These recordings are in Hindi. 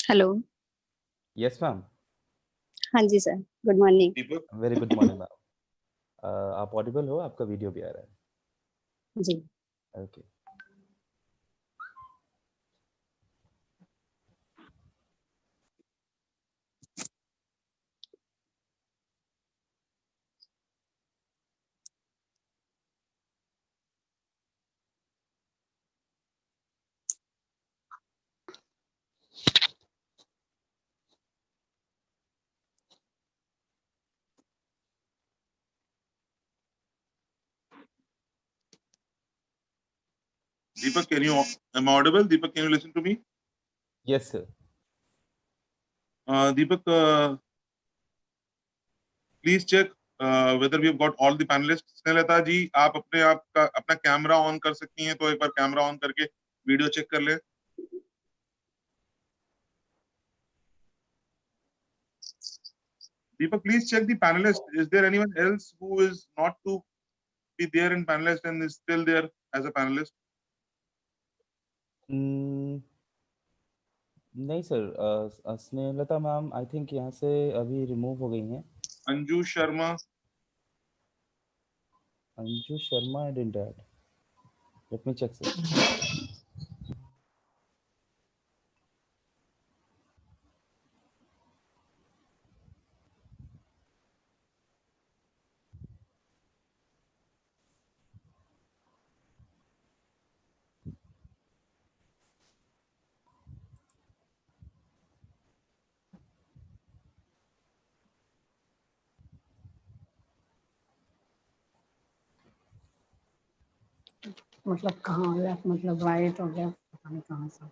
हेलो। Yes ma'am. हाँ जी सर, गुड मॉर्निंग। दीपक, वेरी गुड मॉर्निंग मैम। आप ऑडिबल हो? आपका वीडियो भी आ रहा जी। है। Okay. Deepak, am I audible? Deepak, can you listen to me? Yes sir. Deepak, please check whether we have got all the panelists. Snehlata ji, आप अपना कैमरा ऑन कर सकती हैं, तो एक बार कैमरा ऑन करके वीडियो चेक कर ले। Deepak, please check the panelist. Is there anyone else who is not to be there in panelist and is still there as a panelist? नहीं sir, Snehlata ma'am I think यहाँ से अभी रिमूव हो गई हैं। Anju Sharma, Anju Sharma I didn't add. Let me check sir. मतलब कहाँ हो गया, मतलब राइट हो गया, पता नहीं कहाँ से।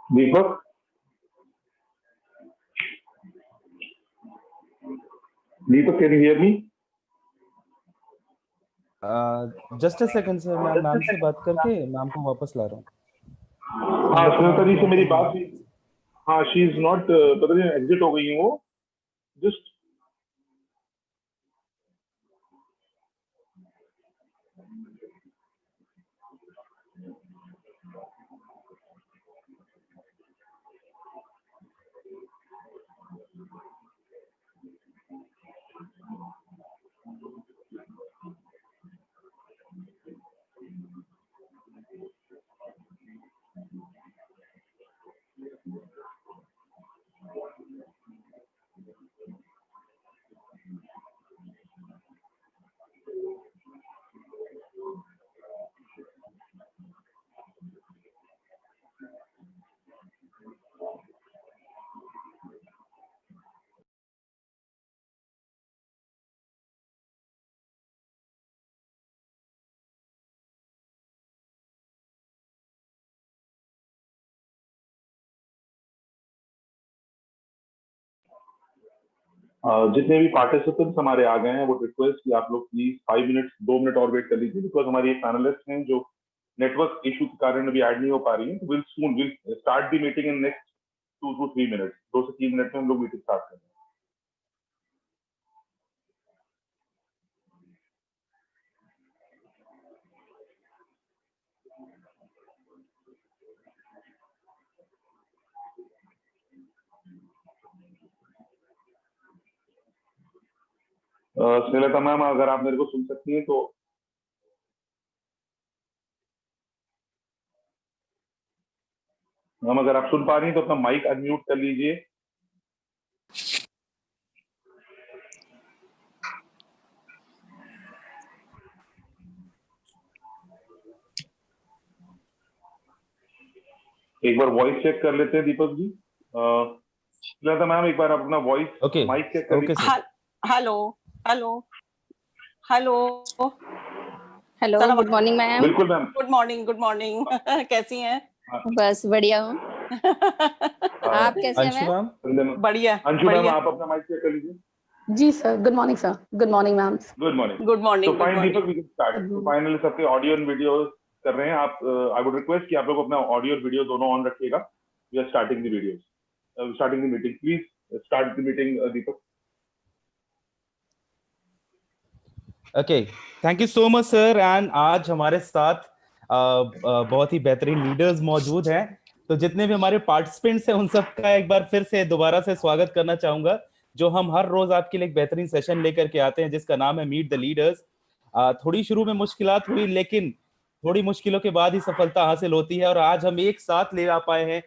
Deepak, can you hear me? Just a second sir, मैं मैम से बात करके मैम को वापस ला रहा हूँ। हाँ, सुनीता जी से मेरी बात हुई। हाँ, शी इज नॉट, पता नहीं एग्जिट हो गई है वो। जस्ट जितने भी पार्टिसिपेंट्स हमारे आ गए हैं, वो रिक्वेस्ट कि आप लोग प्लीज 5 मिनट 2 मिनट और वेट कर लीजिए, बिकॉज हमारी एक पैनलिस्ट हैं जो नेटवर्क इशू के कारण अभी ऐड नहीं हो पा रही है। Will start the meeting in next 2 to 3 minute. 2 से 3 मिनट में हम लोग मीटिंग स्टार्ट करेंगे। स्नेहलता मैम, अगर आप मेरे को सुन सकती हैं तो। मैम अगर आप सुन पा रही हैं तो अपना माइक अनम्यूट कर लीजिए। एक बार वॉइस चेक कर लेते हैं दीपक जी। स्नेहलता मैम एक बार आप अपना वॉइस ओके माइक चेक कर ओके लीजिए। Sir. Hello hello hello hello, सलाम गुड मॉर्निंग मैम। बिल्कुल मैम। गुड मॉर्निंग कैसी हैं? बस बढ़िया हूँ। आप कैसे हैं अंशु मैम? मैम। बढ़िया अंशु मैम बढ़िया। आप अपना माइक चेक कर लीजिए। जी sir, good morning sir, good morning ma'am. Good morning. Good तो morning fine Deepak, we can start. तो फाइनली सबके ऑडियो एंड वीडियो कर रहे हैं आप। आई वुड रिक्वेस्ट कि आप लोग अपना ऑडियो और वीडियो दोनों ऑन रखिएगा। We are starting the videos, starting the meeting. Please start the meeting Deepak. Okay, thank you so much sir. And आज हमारे साथ बहुत ही बेहतरीन लीडर्स मौजूद हैं। तो जितने भी हमारे पार्टिसिपेंट्स हैं उन सबका एक बार फिर से दोबारा से स्वागत करना चाहूंगा, जो हम हर रोज आपके लिए एक बेहतरीन सेशन लेकर के आते हैं जिसका नाम है मीट द लीडर्स। थोड़ी शुरू में मुश्किलात हुई, लेकिन थोड़ी मुश्किलों के बाद ही सफलता हासिल होती है। और आज हम एक साथ ले आ पाए हैं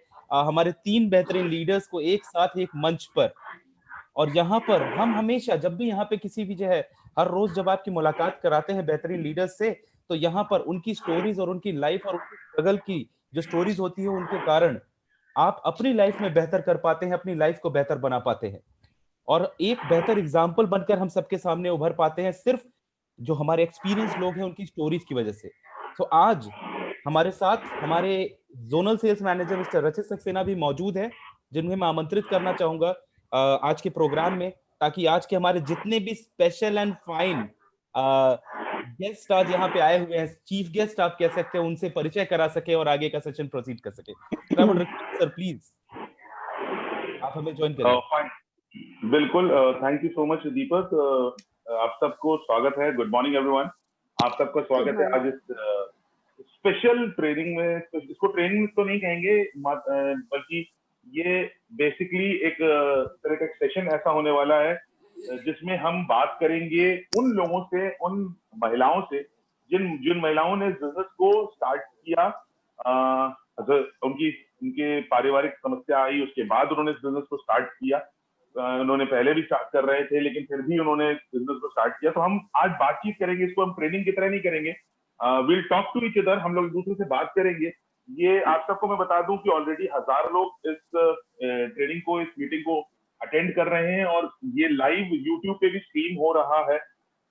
हमारे 3 बेहतरीन लीडर्स को एक साथ एक मंच पर। और यहाँ पर हम हमेशा जब भी यहाँ पे किसी भी जो है हर रोज जब आपकी मुलाकात कराते हैं बेहतरीन लीडर्स से, तो यहाँ पर उनकी स्टोरीज और उनकी लाइफ और उनकी स्ट्रगल की जो स्टोरीज होती है उनके कारण आप अपनी लाइफ में बेहतर कर पाते हैं, अपनी लाइफ को बेहतर बना पाते हैं और एक बेहतर एग्जाम्पल बनकर हम सबके सामने उभर पाते हैं, सिर्फ जो हमारे एक्सपीरियंस लोग हैं उनकी स्टोरीज की वजह से। तो आज हमारे साथ हमारे जोनल सेल्स मैनेजर मिस्टर रचित सक्सेना भी मौजूद है, जिन्हें मैं आमंत्रित करना चाहूंगा आज के प्रोग्राम में, ताकि आज के हमारे जितने भी स्पेशल एंड फाइन गेस्ट आज यहाँ पे आए हुए हैं, चीफ गेस्ट आप कह सकते हैं, उनसे परिचय करा सके और आगे का सेशन प्रोसीड कर सके। सर प्लीज आप हमें ज्वाइन करिए। बिल्कुल, थैंक यू सो मच दीपक। आप सबको स्वागत है। Good morning everyone. आप सबका स्वागत है आज इस स्पेशल ट्रेनिंग में। इसको ट्रेनिंग तो नहीं कहेंगे, बल्कि ये बेसिकली एक तरह का सेशन ऐसा होने वाला है जिसमें हम बात करेंगे उन लोगों से, उन महिलाओं से जिन महिलाओं ने बिजनेस को स्टार्ट किया। उनके पारिवारिक समस्या आई, उसके बाद उन्होंने इस बिजनेस को स्टार्ट किया। उन्होंने पहले भी स्टार्ट कर रहे थे, लेकिन फिर भी उन्होंने बिजनेस को स्टार्ट किया। तो हम आज बातचीत करेंगे, इसको हम ट्रेनिंग की तरह नहीं करेंगे। Will talk to each other, हम लोग एक दूसरे से बात करेंगे। ये आप सबको मैं बता दूं कि ऑलरेडी 1000 लोग इस ट्रेनिंग को, इस मीटिंग को अटेंड कर रहे हैं और ये लाइव यूट्यूब पे भी स्ट्रीम हो रहा है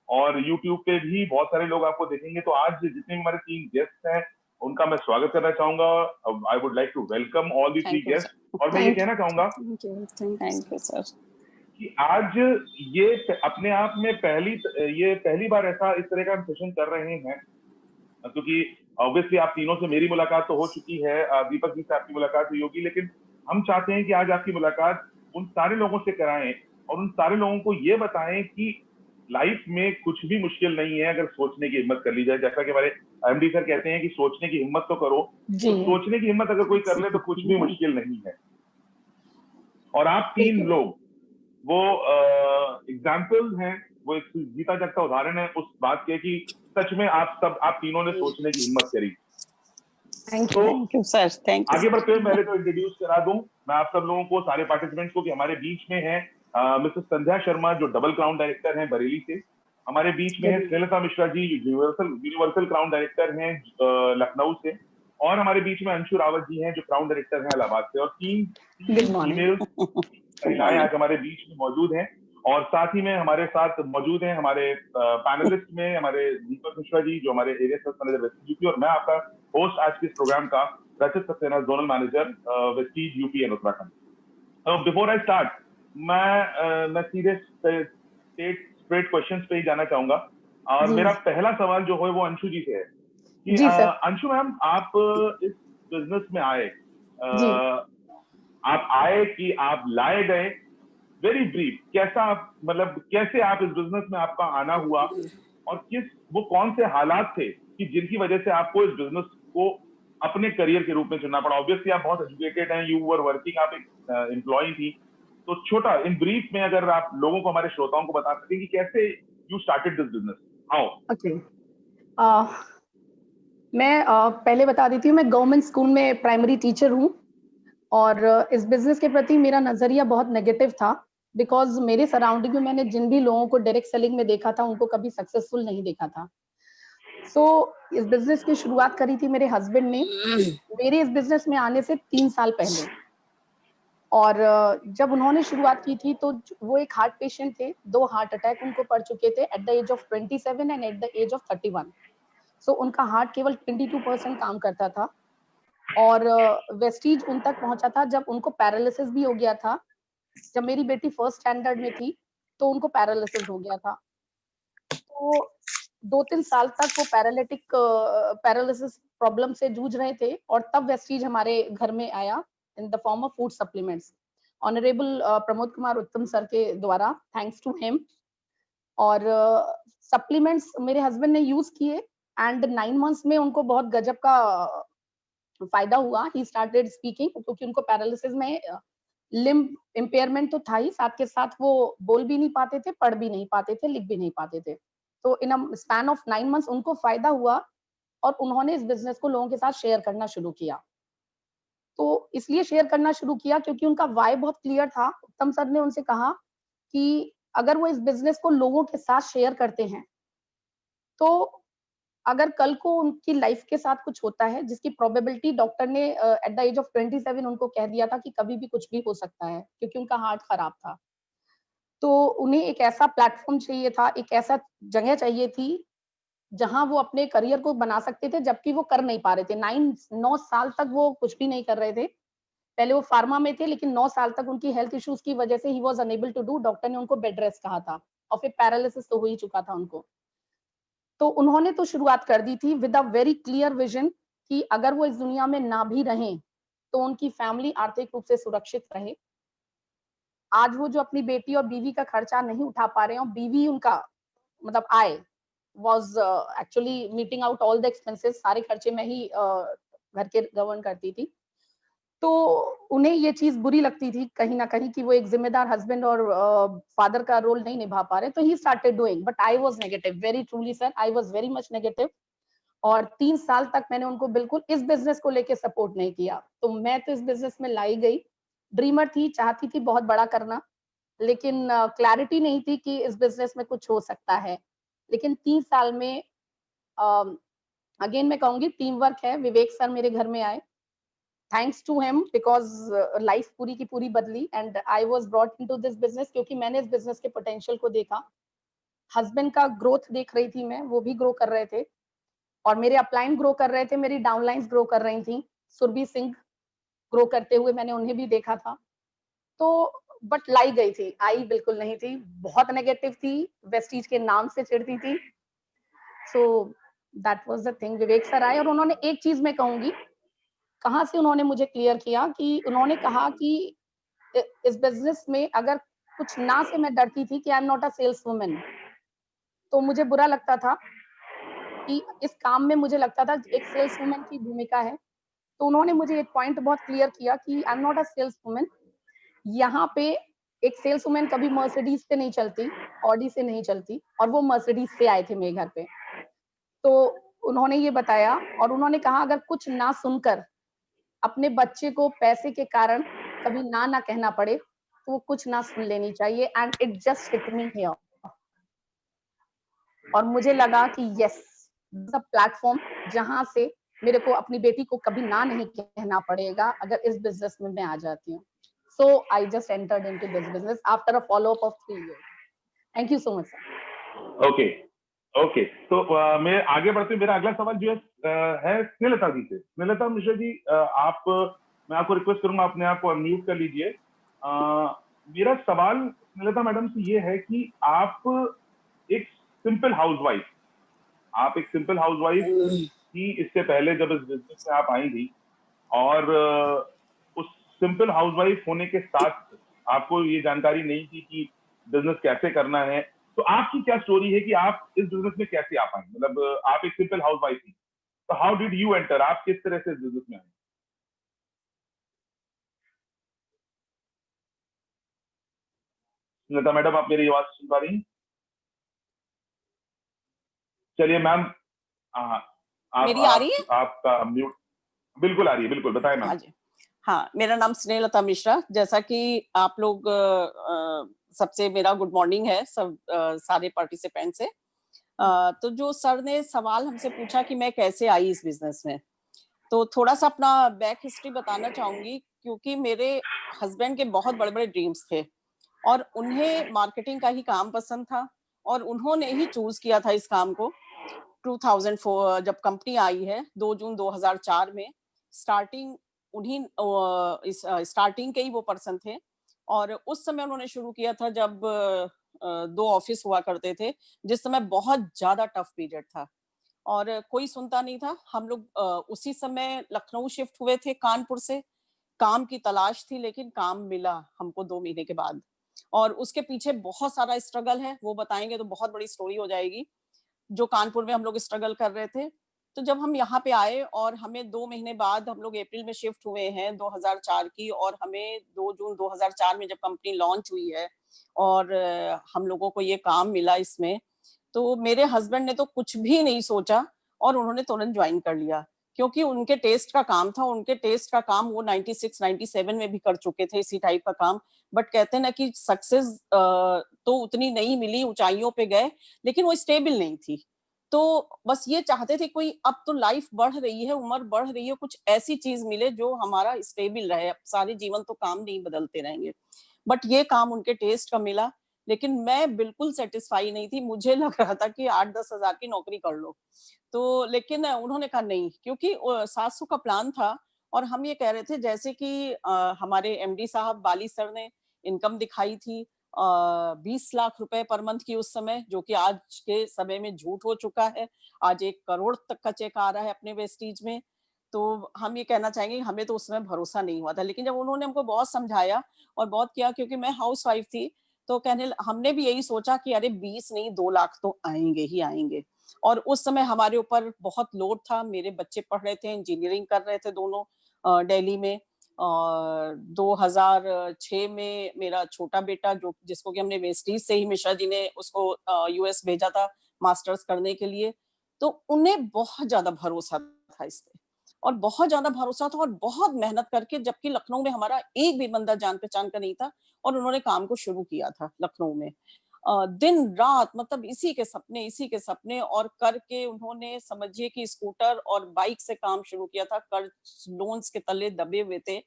और यूट्यूब पे भी बहुत सारे लोग आपको देखेंगे। तो आज जितने हमारे 3 गेस्ट हैं उनका मैं स्वागत करना चाहूंगा। I would like to welcome all the 3 guest. और मैं ये कहना चाहूंगा थैंक यू सर कि आज ये अपने आप में पहली बार ऐसा इस तरह का हम सेशन कर रहे हैं, क्योंकि ऑब्वियसली आप तीनों से मेरी मुलाकात तो हो चुकी है, दीपक जी से आपकी मुलाकात हुई होगी, लेकिन हम चाहते हैं कि आज आपकी मुलाकात उन सारे लोगों से कराएं और उन सारे लोगों को ये बताएं कि लाइफ में कुछ भी मुश्किल नहीं है अगर सोचने की हिम्मत कर ली जाए। जैसा कि हमारे एमडी सर कहते हैं कि सोचने की हिम्मत तो करो, तो सोचने की हिम्मत अगर कोई कर ले तो कुछ भी मुश्किल नहीं है। और आप 3 लोग वो एग्जाम्पल हैं, वो एक जीता जागता उदाहरण है उस बात के कि सच में आप तीनों ने सोचने की हिम्मत करी। Thank you sir. Thank you. आगे बढ़ते हुए पहले तो इंट्रोड्यूस करा दूं मैं आप सब लोगों को, सारे पार्टिसिपेंट्स को, कि हमारे बीच में है मिसेस संध्या शर्मा जो डबल क्राउन डायरेक्टर हैं बरेली से। हमारे बीच में है Snehlata Mishra ji universal crown director हैं लखनऊ से। और हमारे बीच में अंशु रावत जी हैं जो क्राउन डायरेक्टर हैं इलाहाबाद से। और 3 फीमेल महिलाएं आज हमारे बीच में मौजूद हैं। और साथ ही में हमारे साथ मौजूद हैं हमारे पैनलिस्ट में हमारे दीपक मिश्रा जी जो हमारे area sales manager Vestige UP, और मैं आपका होस्ट आज के इस प्रोग्राम का रचित Saxena zonal manager Vestige UP and Uttarakhand. Before I start मैं सीधे स्ट्रेट क्वेश्चंस पे ही जाना चाहूंगा। और मेरा पहला सवाल जो है वो अंशु जी से है कि अंशु मैम, आप इस बिजनेस में आए, आप आए कि आप लाए गए? वेरी ब्रीफ, कैसा आप, मतलब कैसे आप इस बिजनेस में आपका आना हुआ और वो कौन से हालात थे कि जिनकी वजह से आपको इस बिजनेस को अपने करियर के रूप में चुनना पड़ा? ऑब्वियसली आप बहुत एजुकेटेड हैं, यू वर वर्किंग, आप एक एम्प्लॉय थी। तो छोटा इन ब्रीफ में अगर आप लोगों को, हमारे श्रोताओं को बता सकें कि कैसे you started this business. How? Okay. मैं पहले बता देती हूँ, मैं गवर्नमेंट स्कूल में प्राइमरी टीचर हूँ और इस बिजनेस के प्रति मेरा नजरिया बहुत नेगेटिव था, बिकॉज मेरे सराउंडिंग में मैंने जिन भी लोगों को डायरेक्ट सेलिंग में देखा था उनको कभी सक्सेसफुल नहीं देखा था। सो इस बिजनेस की शुरुआत करी थी मेरे हस्बैंड ने मेरे इस बिजनेस में आने से 3 साल पहले। और जब उन्होंने शुरुआत की थी तो वो एक हार्ट पेशेंट थे, 2 हार्ट अटैक उनको पड़ चुके थे at the age of 27 and at the age of 31। So उनका हार्ट केवल 22% काम करता था और वेस्टीज उन तक पहुंचा था जब उनको पैरालिसिस भी हो गया था। जब मेरी बेटी फर्स्ट स्टैंडर्ड में थी तो उनको पैरालिसिस हो गया था। तो 2-3 साल तक वो पैरालिसिस प्रॉब्लम से जूझ रहे थे और तब वेस्टीज हमारे घर में आया in the form of food supplements, honourable Pramod Kumar उत्तम सर के द्वारा, थैंक्स टू हिम। और सप्लीमेंट्स मेरे हस्बैंड ने यूज किए एंड 9 मंथ्स में उनको बहुत गजब का फायदा हुआ। ही स्टार्टेड स्पीकिंग, क्योंकि उनको पैरालिसिस में लिम्ब इम्पेयरमेंट तो था ही, साथ के साथ वो बोल भी नहीं पाते थे, पढ़ भी नहीं पाते थे, लिख भी नहीं पाते थे। तो इन अ स्पैन ऑफ 9 मंथ्स उनको फायदा हुआ और उन्होंने इस बिजनेस को लोगों के साथ शेयर करना शुरू किया। तो इसलिए शेयर करना शुरू किया क्योंकि उनका वाई बहुत क्लियर था। उत्तम सर ने उनसे कहा कि अगर वो इस बिजनेस को लोगों के साथ शेयर करते हैं तो अगर कल को उनकी लाइफ के साथ कुछ होता है, जिसकी प्रोबेबिलिटी डॉक्टर ने एट द एज ऑफ 27 उनको कह दिया था कि कभी भी कुछ भी हो सकता है, क्योंकि उनका हार्ट खराब था। तो उन्हें एक ऐसा प्लेटफॉर्म चाहिए था, एक ऐसा जगह चाहिए थी जहां वो अपने करियर को बना सकते थे, जबकि वो कर नहीं पा रहे थे। 9 साल तक वो कुछ भी नहीं कर रहे थे। पहले वो फार्मा में थे, लेकिन 9 साल तक उनकी हेल्थ इश्यूज की वजह से ही was unable to do. Doctor ने उनको बेड रेस्ट कहा था और फिर पैरालिसिस तो हो ही चुका था उनको। तो उन्होंने तो शुरुआत कर दी थी with a very clear vision कि अगर वो इस दुनिया में ना भी रहें तो उनकी फैमिली आर्थिक रूप से सुरक्षित रहे। आज वो जो अपनी बेटी और बीवी का खर्चा नहीं उठा पा रहे हैं, और बीवी उनका मतलब I was actually meeting out all the expenses, सारे खर्चे मैं ही घर के गवर्न करती थी। तो उन्हें ये चीज बुरी लगती थी कहीं ना कहीं कि वो एक जिम्मेदार हस्बैंड और फादर का रोल नहीं निभा पा रहे। तो he started doing, but I was negative, very truly sir, I was very much negative. और 3 साल तक मैंने उनको बिल्कुल इस बिजनेस को लेके सपोर्ट नहीं किया। तो मैं तो इस बिजनेस में लाई गई, ड्रीमर थी, चाहती थी बहुत बड़ा करना, लेकिन क्लैरिटी नहीं थी कि इस बिजनेस में कुछ हो सकता है। लेकिन 3 साल में अगेन मैं कहूंगी टीम वर्क है। विवेक सर मेरे घर में आए, thanks to him, because life पूरी की पूरी बदली and I was brought into this business, क्योंकि मैंने इस बिजनेस के पोटेंशियल को देखा। हस्बैंड का ग्रोथ देख रही थी मैं, वो भी ग्रो कर रहे थे और मेरे अपलाइन ग्रो कर रहे थे, मेरी डाउनलाइंस ग्रो कर रही थी। सुरभि सिंह ग्रो करते हुए मैंने उन्हें भी देखा था। तो बट लाई गई थी, आई बिल्कुल नहीं थी, बहुत नेगेटिव थी, वेस्टीज के नाम से चिढ़ती थी। So that was the thing. Vivek sir आए और उन्होंने एक चीज मैं कहूंगी, कहाँ से उन्होंने मुझे क्लियर किया कि उन्होंने कहा कि इस बिजनेस में अगर कुछ ना से मैं डरती थी कि I am not a sales woman, तो मुझे बुरा लगता था कि इस काम में मुझे लगता था एक सेल्स वुमेन की भूमिका है। तो उन्होंने मुझे एक पॉइंट बहुत क्लियर किया कि I am not a sales woman. यहाँ पे एक सेल्स वुमेन कभी मर्सिडीज से नहीं चलती, ऑडी से नहीं चलती, और वो मर्सिडीज से आए थे मेरे घर पे। तो उन्होंने ये बताया और उन्होंने कहा अगर कुछ ना सुनकर अपने बच्चे को पैसे के कारण कभी ना ना कहना पड़े तो वो कुछ ना सुन लेनी चाहिए। And it just hit me here और मुझे लगा कि यस, द प्लेटफॉर्म जहां से मेरे को अपनी बेटी को कभी ना नहीं कहना पड़ेगा अगर इस बिजनेस में मैं आ जाती हूँ। So I just entered into this business after a follow up of 3 years. Thank you so much sir. Okay okay, तो मैं आगे बढ़ते मेरा अगला सवाल जो है स्नेहलता जी से। स्नेहलता मिश्रा जी, मैं आपको रिक्वेस्ट करूंगा अपने आप को अनम्यूट कर लीजिए। मेरा सवाल स्नेहलता मैडम से ये है कि आप एक सिंपल हाउसवाइफ, आप एक सिंपल हाउसवाइफ थी इससे पहले जब इस बिजनेस में आप आई थी, और उस सिंपल हाउसवाइफ होने के साथ आपको ये जानकारी नहीं थी कि बिजनेस कैसे करना है। तो आपकी क्या स्टोरी है कि आप इस बिजनेस में कैसे आ पाए? मतलब आप एक सिंपल हाउसवाइफ थी, तो हाउ डिड यू एंटर, आप किस तरह से इस बिजनेस में आए? स्नेहलता मैडम, आप मेरी आवाज सुन पा रही हैं? चलिए मैम, मेरी आ रही है? आपका म्यूट बिल्कुल आ रही है, बिल्कुल बताएं मैम। हाँ जी, हाँ, मेरा नाम स्नेहलता मिश्रा। जैसा कि आप लोग सबसे मेरा गुड मॉर्निंग है सब सारे पार्टिसिपेंट से। तो जो सर ने सवाल हमसे पूछा कि मैं कैसे आई इस बिजनेस में, तो थोड़ा सा अपना बैक हिस्ट्री बताना चाहूंगी, क्योंकि मेरे हस्बैंड के बहुत बड़े-बड़े ड्रीम्स थे और उन्हें मार्केटिंग का ही काम पसंद था और उन्होंने ही चूज किया था इस काम को। 2004 जब कंपनी आई है 2 जून 2004 में, स्टार्टिंग उन्हीं स्टार्टिंग के ही वो पर्सन थे और उस समय उन्होंने शुरू किया था जब 2 ऑफिस हुआ करते थे, जिस समय बहुत ज्यादा टफ पीरियड था और कोई सुनता नहीं था। हम लोग उसी समय लखनऊ शिफ्ट हुए थे कानपुर से। काम की तलाश थी लेकिन काम मिला हमको 2 महीने के बाद और उसके पीछे बहुत सारा स्ट्रगल है, वो बताएंगे तो बहुत बड़ी स्टोरी हो जाएगी। जो कानपुर में हम लोग स्ट्रगल कर रहे थे, तो जब हम यहाँ पे आए और हमें 2 महीने बाद हम लोग अप्रैल में शिफ्ट हुए हैं 2004 की, और हमें 2 जून 2004 में जब कंपनी लॉन्च हुई है और हम लोगों को ये काम मिला इसमें, तो मेरे हस्बैंड ने तो कुछ भी नहीं सोचा और उन्होंने तुरंत ज्वाइन कर लिया, क्योंकि उनके टेस्ट का काम था। उनके टेस्ट का काम वो 96 97 में भी कर चुके थे इसी टाइप का काम। बट कहते हैं ना कि सक्सेस तो उतनी नहीं मिली, ऊंचाइयों पे गए लेकिन वो स्टेबल नहीं थी। तो बस ये चाहते थे कोई, अब तो लाइफ बढ़ रही है, उम्र बढ़ रही है, कुछ ऐसी चीज मिले जो हमारा स्टेबल रहे। अब सारे जीवन तो काम नहीं बदलते रहेंगे। बट ये काम उनके टेस्ट का मिला, लेकिन मैं बिल्कुल सेटिस्फाई नहीं थी। मुझे लग रहा था कि 8-10 हजार की नौकरी कर लो। तो लेकिन उन्होंने कहा नहीं, क्योंकि सासू का प्लान था और हम ये कह रहे थे जैसे कि हमारे एमडी साहब बाली सर ने इनकम दिखाई थी 20 लाख रुपए पर मंथ की उस समय, जो कि आज के समय में झूठ हो चुका है। आज 1 करोड़ तक का चेक आ रहा है अपने वेस्टीज में। तो हम ये कहना चाहेंगे हमें तो उसमें भरोसा नहीं हुआ था, लेकिन जब उन्होंने हमको बहुत समझाया और बहुत किया, क्योंकि मैं हाउस वाइफ थी, तो हमने भी यही सोचा कि अरे 20 नहीं 2 लाख तो आएंगे ही आएंगे। और उस समय हमारे ऊपर बहुत लोड था। मेरे बच्चे पढ़ रहे थे, इंजीनियरिंग कर रहे थे दोनों दिल्ली में। और 2006 में मेरा छोटा बेटा जिसको कि हमने वेस्टीज से ही मिश्रा जी ने उसको यूएस भेजा था मास्टर्स करने के लिए, तो उन्हें बहुत ज्यादा भरोसा था इस पे और बहुत ज्यादा भरोसा था और बहुत मेहनत करके, जबकि लखनऊ में हमारा एक भी बंदा जान पहचान का नहीं था और उन्होंने काम को शुरू किया था लखनऊ में। दिन रात मतलब इसी के सपने और करके उन्होंने समझिए कि स्कूटर और बाइक से काम शुरू किया था। कर्ज लोन्स के तले दबे हुए थे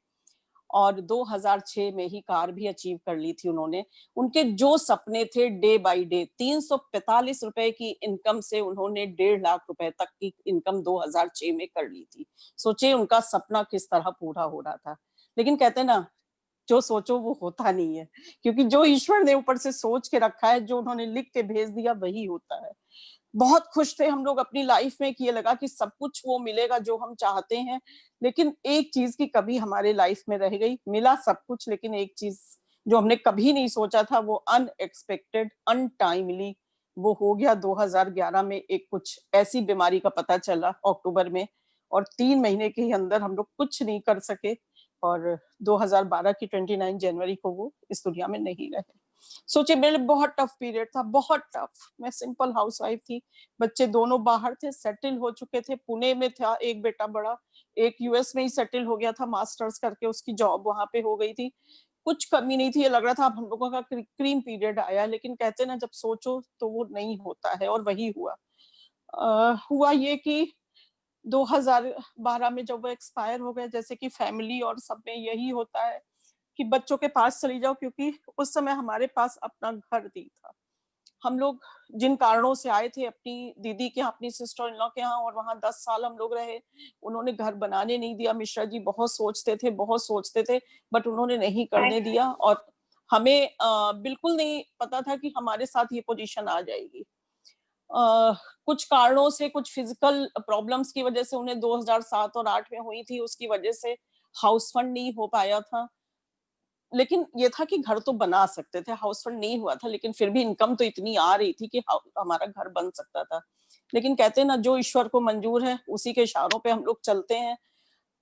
और 2006 में ही कार भी अचीव कर ली थी उन्होंने। उनके जो सपने थे डे बाय डे, 345 रुपए की इनकम से उन्होंने 1.5 लाख रुपए तक की इनकम 2006 में कर ली थी। सोचिए उनका सपना किस तरह पूरा हो रहा था। लेकिन कहते हैं ना, जो सोचो वो होता नहीं है, क्योंकि जो ईश्वर ने ऊपर से सोच के रखा है, जो उन्होंने लिख के भेज दिया वही होता है। बहुत खुश थे हम लोग अपनी लाइफ में कि ये लगा कि सब कुछ वो मिलेगा जो हम चाहते हैं, लेकिन एक चीज की कभी हमारे लाइफ में रह गई। मिला सब कुछ, लेकिन एक चीज जो हमने कभी नहीं सोचा था वो अनएक्सपेक्टेड, अनटाइमली वो हो गया। 2011 में एक कुछ ऐसी बीमारी का पता चला अक्टूबर में, और 3 महीने के ही अंदर हम लोग कुछ नहीं कर सके और 2012 की 29 जनवरी को वो इस दुनिया में नहीं रहे। सोचिए मेरे लिए बहुत टफ पीरियड था, बहुत टफ। मैं सिंपल हाउसवाइफ थी, बच्चे दोनों बाहर थे, सेटल हो चुके थे। पुणे में था एक बेटा बड़ा, एक यूएस में ही सेटल हो गया था मास्टर्स करके, उसकी जॉब वहां पे हो गई थी। कुछ कमी नहीं थी, ये लग रहा था अब हम लोगों का क्रीम पीरियड आया। लेकिन कहते ना, जब सोचो तो वो नहीं होता है, और वही हुआ। हुआ ये कि 2012 में जब वो एक्सपायर हो गए, जैसे कि फैमिली और सब में यही होता है कि बच्चों के पास चली जाओ, क्योंकि उस समय हमारे पास अपना घर नहीं था। हम लोग जिन कारणों से आए थे अपनी दीदी के यहाँ, अपनी सिस्टर इन लॉ के यहाँ, और वहां 10 साल हम लोग रहे। उन्होंने घर बनाने नहीं दिया। मिश्रा जी बहुत सोचते थे बट उन्होंने नहीं करने दिया। और हमें बिल्कुल नहीं पता था कि हमारे साथ ये पोजीशन आ जाएगी। कुछ कारणों से, कुछ फिजिकल प्रॉब्लम्स की वजह से उन्हें 2007 और 8 में हुई थी, उसकी वजह से हाउस फंड नहीं हो पाया था। लेकिन ये था कि घर तो बना सकते थे, हाउस फंड नहीं हुआ था, लेकिन फिर भी इनकम तो इतनी आ रही थी कि हमारा घर बन सकता था। लेकिन कहते हैं ना, जो ईश्वर को मंजूर है उसी के इशारों पे हम लोग चलते हैं।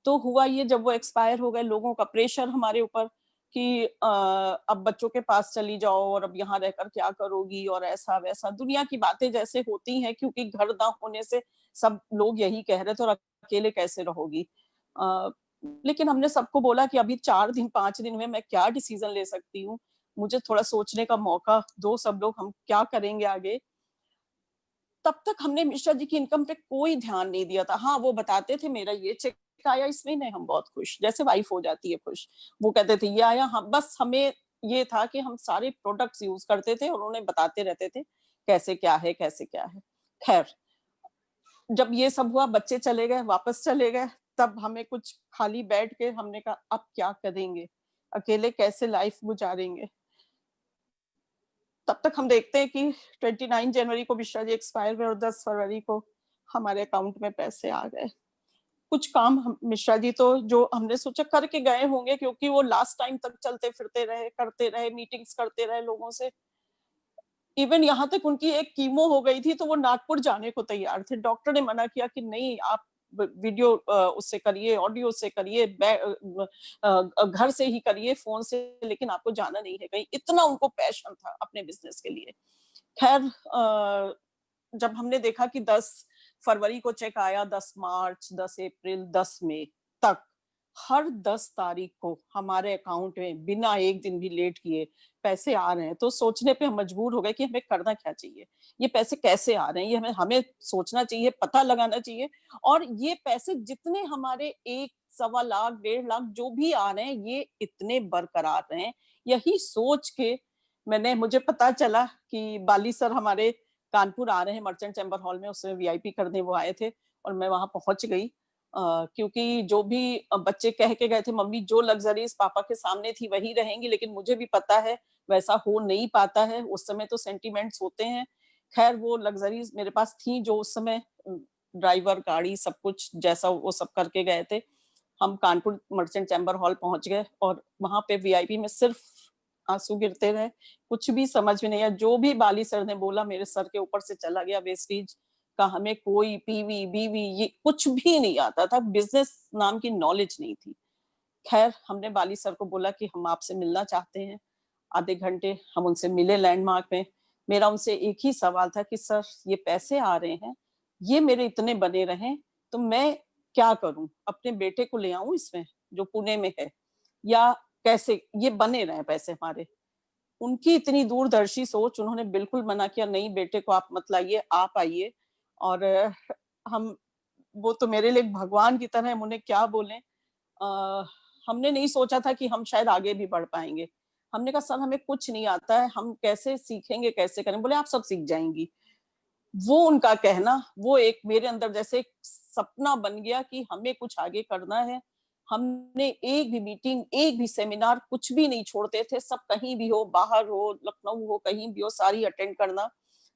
तो हुआ ये, जब वो एक्सपायर हो गए, लोगों का प्रेशर हमारे ऊपर, कि अब बच्चों के पास चली जाओ और अब यहाँ रहकर क्या करोगी और ऐसा वैसा दुनिया की बातें जैसे होती हैं, क्योंकि घर ना होने से सब लोग यही कह रहे थे, और अकेले कैसे रहोगी। लेकिन हमने सबको बोला कि अभी 4 दिन 5 दिन में मैं क्या डिसीजन ले सकती हूँ, मुझे थोड़ा सोचने का मौका दो सब लोग, हम क्या करेंगे आगे। तब तक हमने मिश्रा जी की इनकम पे कोई ध्यान नहीं दिया था। हाँ, वो बताते थे मेरा ये चेक आया इस महीने, हम बहुत खुश, जैसे वाइफ हो जाती है खुश। वो कहते थे ये आया, हम बस हमें ये था कि हम सारे प्रोडक्ट्स यूज करते थे और उन्हें बताते रहते थे कैसे क्या है कैसे क्या है। खैर, जब ये सब हुआ, बच्चे चले गए, वापस चले गए, तब हमें कुछ खाली बैठ के हमने कहा अब क्या करेंगे, अकेले कैसे लाइफ गुजारेंगे। तब तक हम देखते हैं कि 29 जनवरी को मिश्रा जी एक्सपायर हुए और 10 फरवरी को हमारे अकाउंट में पैसे आ गए। कुछ काम मिश्रा जी तो जो हमने सोचा करके गए होंगे, क्योंकि वो लास्ट टाइम तक चलते फिरते रहे, करते रहे, मीटिंग्स करते रहे लोगों से। इवन यहाँ तक उनकी एक कीमो हो गई थी तो वो नागपुर जाने को तैयार थे। डॉक्टर ने मना किया कि नहीं, आप वीडियो उससे करिए, ऑडियो से करिए, घर से ही करिए, फोन से, लेकिन आपको जाना नहीं है कहीं। इतना उनको पैशन था अपने बिजनेस के लिए। खैर, जब हमने देखा कि 10 फरवरी को चेक आया, 10 मार्च, 10 अप्रैल, 10 मई तक हर 10 तारीख को हमारे अकाउंट में बिना एक दिन भी लेट किए पैसे आ रहे हैं, तो सोचने पे हम मजबूर हो गए कि हमें करना क्या चाहिए, ये पैसे कैसे आ रहे हैं, ये हमें सोचना चाहिए, पता लगाना चाहिए। और ये पैसे जितने हमारे 1, सवा लाख, 1.5 लाख जो भी आ रहे हैं, ये इतने बरकरार रहे हैं। यही सोच के मुझे पता चला कि बाली सर हमारे कानपुर आ रहे हैं मर्चेंट चैम्बर हॉल में, उसमें वीआईपी करने वो आए थे और मैं वहां पहुंच गई। क्योंकि जो भी बच्चे कह के गए थे, मम्मी जो लग्जरीज पापा के सामने थी वही रहेंगी, लेकिन मुझे भी पता है वैसा हो नहीं पाता है, उस समय तो सेंटिमेंट्स होते हैं। खैर, वो लग्जरीज मेरे पास थी जो उस समय ड्राइवर, गाड़ी, सब कुछ जैसा वो सब करके गए थे। हम कानपुर मर्चेंट चैम्बर हॉल पहुंच गए और वहां पे वीआईपी में सिर्फ आंसू गिरते रहे, कुछ भी समझ में नहीं आया। जो भी बाली सर ने बोला मेरे सर के ऊपर से चला गया वेस्टीज का। हमें कोई पीवी बीवी ये कुछ भी नहीं आता था, बिजनेस नाम की नॉलेज नहीं थी। खैर, हमने बाली सर को बोला कि हम आपसे मिलना चाहते हैं। आधे घंटे हम उनसे मिले लैंडमार्क में। मेरा उनसे एक ही सवाल था कि सर, ये पैसे आ रहे हैं, ये मेरे इतने बने रहे तो मैं क्या करूं, अपने बेटे को ले आऊं इसमें जो पुणे में है, या कैसे ये बने रहे पैसे हमारे। उनकी इतनी दूरदर्शी सोच, उन्होंने बिल्कुल मना किया, नहीं बेटे को आप मत लाइए, आप आइए। और हम, वो तो मेरे लिए भगवान की तरह, हम उन्हें क्या बोले। हमने नहीं सोचा था कि हम शायद आगे भी बढ़ पाएंगे। हमने कहा सर, हमें कुछ नहीं आता है, हम कैसे सीखेंगे, कैसे करें। बोले आप सब सीख जाएंगी। वो उनका कहना, वो एक मेरे अंदर जैसे एक सपना बन गया कि हमें कुछ आगे करना है। हमने एक भी मीटिंग, एक भी सेमिनार, कुछ भी नहीं छोड़ते थे। सब कहीं भी हो, बाहर हो, लखनऊ हो, कहीं भी हो, सारी अटेंड करना,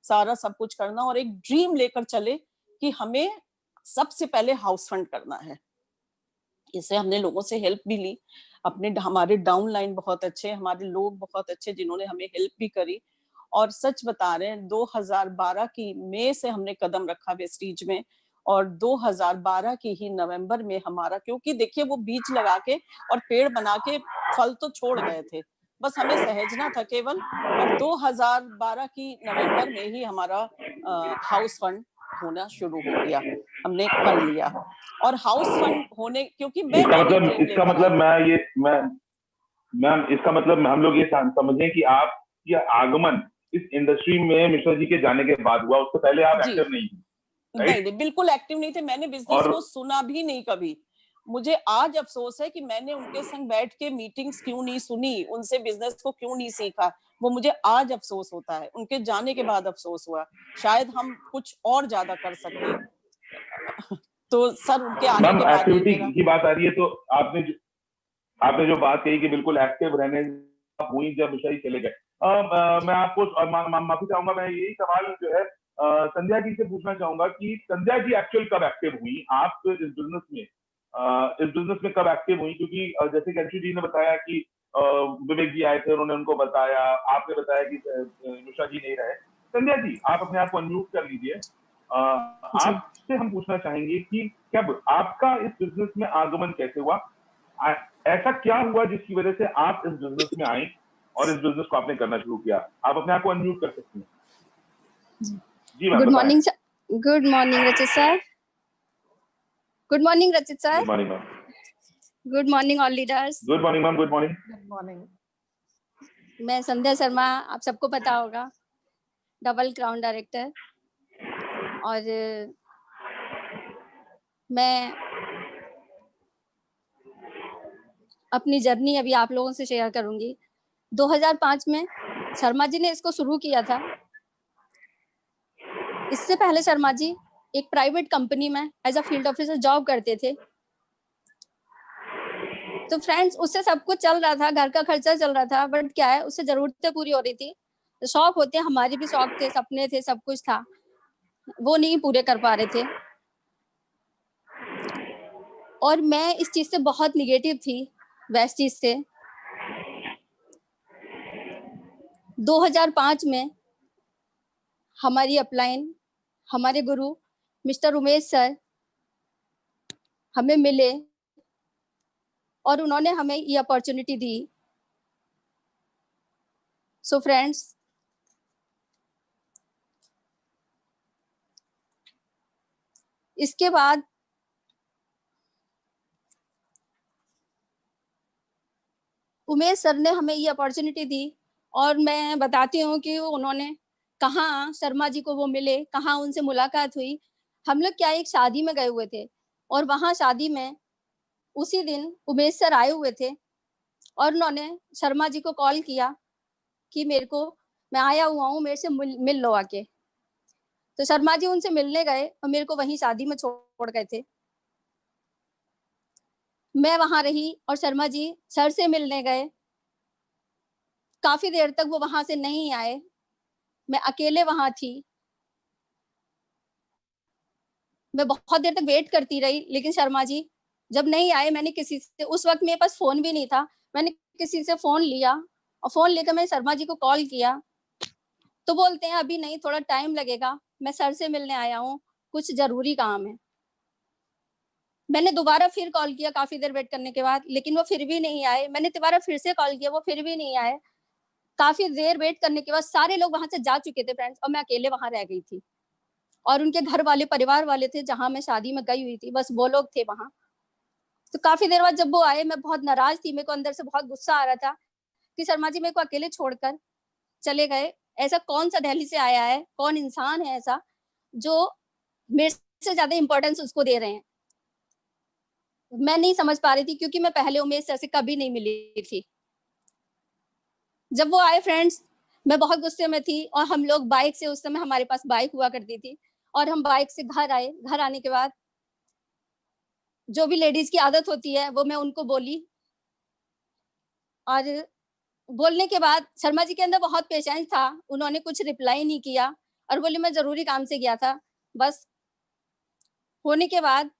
सारा सब कुछ करना। और एक ड्रीम लेकर चले कि हमें सबसे पहले हाउस फंड करना है। इससे हमने लोगों से हेल्प भी ली। हमारे डाउनलाइन बहुत अच्छे, हमारे लोग बहुत अच्छे जिन्होंने हमें हेल्प भी करी। और सच बता रहे हैं, 2012 की मई से हमने कदम रखा वेस्टीज में, और 2012 की ही नवंबर में हमारा, क्योंकि देखिए वो बीज लगा के और पेड़ बना के फल तो छोड़ गए थे, बस हमें सहेजना था केवल। और 2012 की नवंबर में ही हमारा हाउस फंड होना शुरू हो गया, हमने कर लिया। और हाउस फंड होने, क्योंकि इसका मतलब हम लोग ये समझें कि आपका आगमन इस इंडस्ट्री में मिश्रा जी के जाने के बाद हुआ, उससे पहले आप एक्टिव नहीं थे। नहीं, बिल्कुल एक्टिव नहीं थे। मैंने बिजनेस को सुना भी नहीं कभी। मुझे आज अफसोस है कि मैंने उनके संग बैठ के मीटिंग्स क्यों नहीं सुनी, उनसे बिजनेस को क्यों नहीं सीखा। वो मुझे आज अफसोस होता है, उनके जाने के बाद अफसोस हुआ। शायद हम कुछ और ज्यादा कर सकते। तो सर, उनके आने के बाद एक्टिविटी की बात आ रही है, तो आपने जो बात कही कि बिल्कुल एक्टिव रहने हुई जब मिश्रा जी चले गए। मैं आपको माफी चाहूंगा, मैं यही सवाल जो है संध्या जी से पूछना चाहूंगा कि संध्या जी एक्चुअल कब एक्टिव हुई आप इस बिजनेस में कब एक्टिव हुई? क्योंकि जैसे कि अंशु जी ने बताया कि विवेक जी आए थे, उन्होंने उनको बताया, आपने बताया कि मिश्रा जी नहीं रहे। संध्या जी, आप अपने आप को अनम्यूट कर लीजिए। आपसे हम पूछना चाहेंगे कि कब आपका इस बिजनेस में आगमन कैसे हुआ? ऐसा क्या हुआ जिसकी वजह से आप इस बिजनेस में आए और इस बिजनेस को आपने करना शुरू किया? आप अपने आप को अनम्यूट कर सकती हैं। जी ma'am, good morning sir. Good morning Rachit sir. Good morning Rachit sir. Good morning ma'am. Good morning all leaders. Good morning ma'am. Good morning. Good morning. मैं संध्या शर्मा, आप सबको पता होगा, डबल क्राउन डायरेक्टर। और मैं अपनी जर्नी अभी आप लोगों से शेयर करूंगी। 2005 में शर्मा जी ने इसको शुरू किया था। इससे पहले शर्मा जी एक प्राइवेट कंपनी में as a field officer job करते थे। तो फ्रेंड्स, उससे सब कुछ चल रहा था, घर का खर्चा चल रहा था, बट क्या है, उससे जरूरतें पूरी हो रही थी। तो शौक होते हैं, हमारे भी शौक थे, सपने थे, सब कुछ था, वो नहीं पूरे कर पा रहे थे। और मैं इस चीज से बहुत निगेटिव थी, वेस्ट चीज से। 2005 में हमारी अपलाइन, हमारे गुरु मिस्टर उमेश सर हमें मिले और उन्होंने हमें ये अपॉर्चुनिटी दी। सो फ्रेंड्स, इसके बाद उमेश सर ने हमें ये अपॉर्चुनिटी दी। और मैं बताती हूँ कि उन्होंने कहाँ शर्मा जी को वो मिले, कहाँ उनसे मुलाकात हुई। हम लोग क्या एक शादी में गए हुए थे और वहां शादी में उसी दिन उमेश सर आए हुए थे और उन्होंने शर्मा जी को कॉल किया कि मेरे को, मैं आया हुआ हूँ, मेरे से मिल लो आके। तो शर्मा जी उनसे मिलने गए और मेरे को वहीं शादी में छोड़ गए थे। मैं वहां रही और शर्मा जी सर से मिलने गए। काफी देर तक वो वहां से नहीं आए, मैं अकेले वहां थी। मैं बहुत देर तक वेट करती रही, लेकिन शर्मा जी जब नहीं आए, मैंने किसी से, उस वक्त मेरे पास फोन भी नहीं था, मैंने किसी से फोन लिया और फोन लेकर मैं शर्मा जी को कॉल किया। तो बोलते हैं अभी नहीं, थोड़ा टाइम लगेगा, मैं सर से मिलने आया हूँ, कुछ जरूरी काम है। मैंने दोबारा फिर कॉल किया काफी देर वेट करने के बाद, लेकिन वो फिर भी नहीं आए। मैंने दोबारा फिर से कॉल किया, वो फिर भी नहीं आए। काफी देर वेट करने के बाद सारे लोग वहां से जा चुके थे फ्रेंड्स, और मैं अकेले वहां रह गई थी। और उनके घर वाले, परिवार वाले थे जहां मैं शादी में गई हुई थी, बस वो लोग थे वहां। तो काफी देर बाद जब वो आए, मैं बहुत नाराज थी, मेरे को अंदर से बहुत गुस्सा आ रहा था कि शर्मा जी मेरे को अकेले छोड़कर चले गए। ऐसा कौन सा दिल्ली से आया है, कौन इंसान है ऐसा जो मेरे से ज्यादा इंपॉर्टेंस उसको दे रहे हैं। मैं नहीं समझ पा रही थी, क्योंकि मैं पहले उमेश सर से कभी नहीं मिली थी। जब वो आए फ्रेंड्स, मैं बहुत गुस्से में थी और हम लोग बाइक से, उस समय हमारे पास बाइक हुआ करती थी, और हम बाइक से घर आए। घर आने के बाद जो भी लेडीज की आदत होती है वो मैं उनको बोली, और बोलने के बाद शर्मा जी के अंदर बहुत पेशेंस था, उन्होंने कुछ रिप्लाई नहीं किया और बोले मैं जरूरी काम से गया था। बस होने के बाद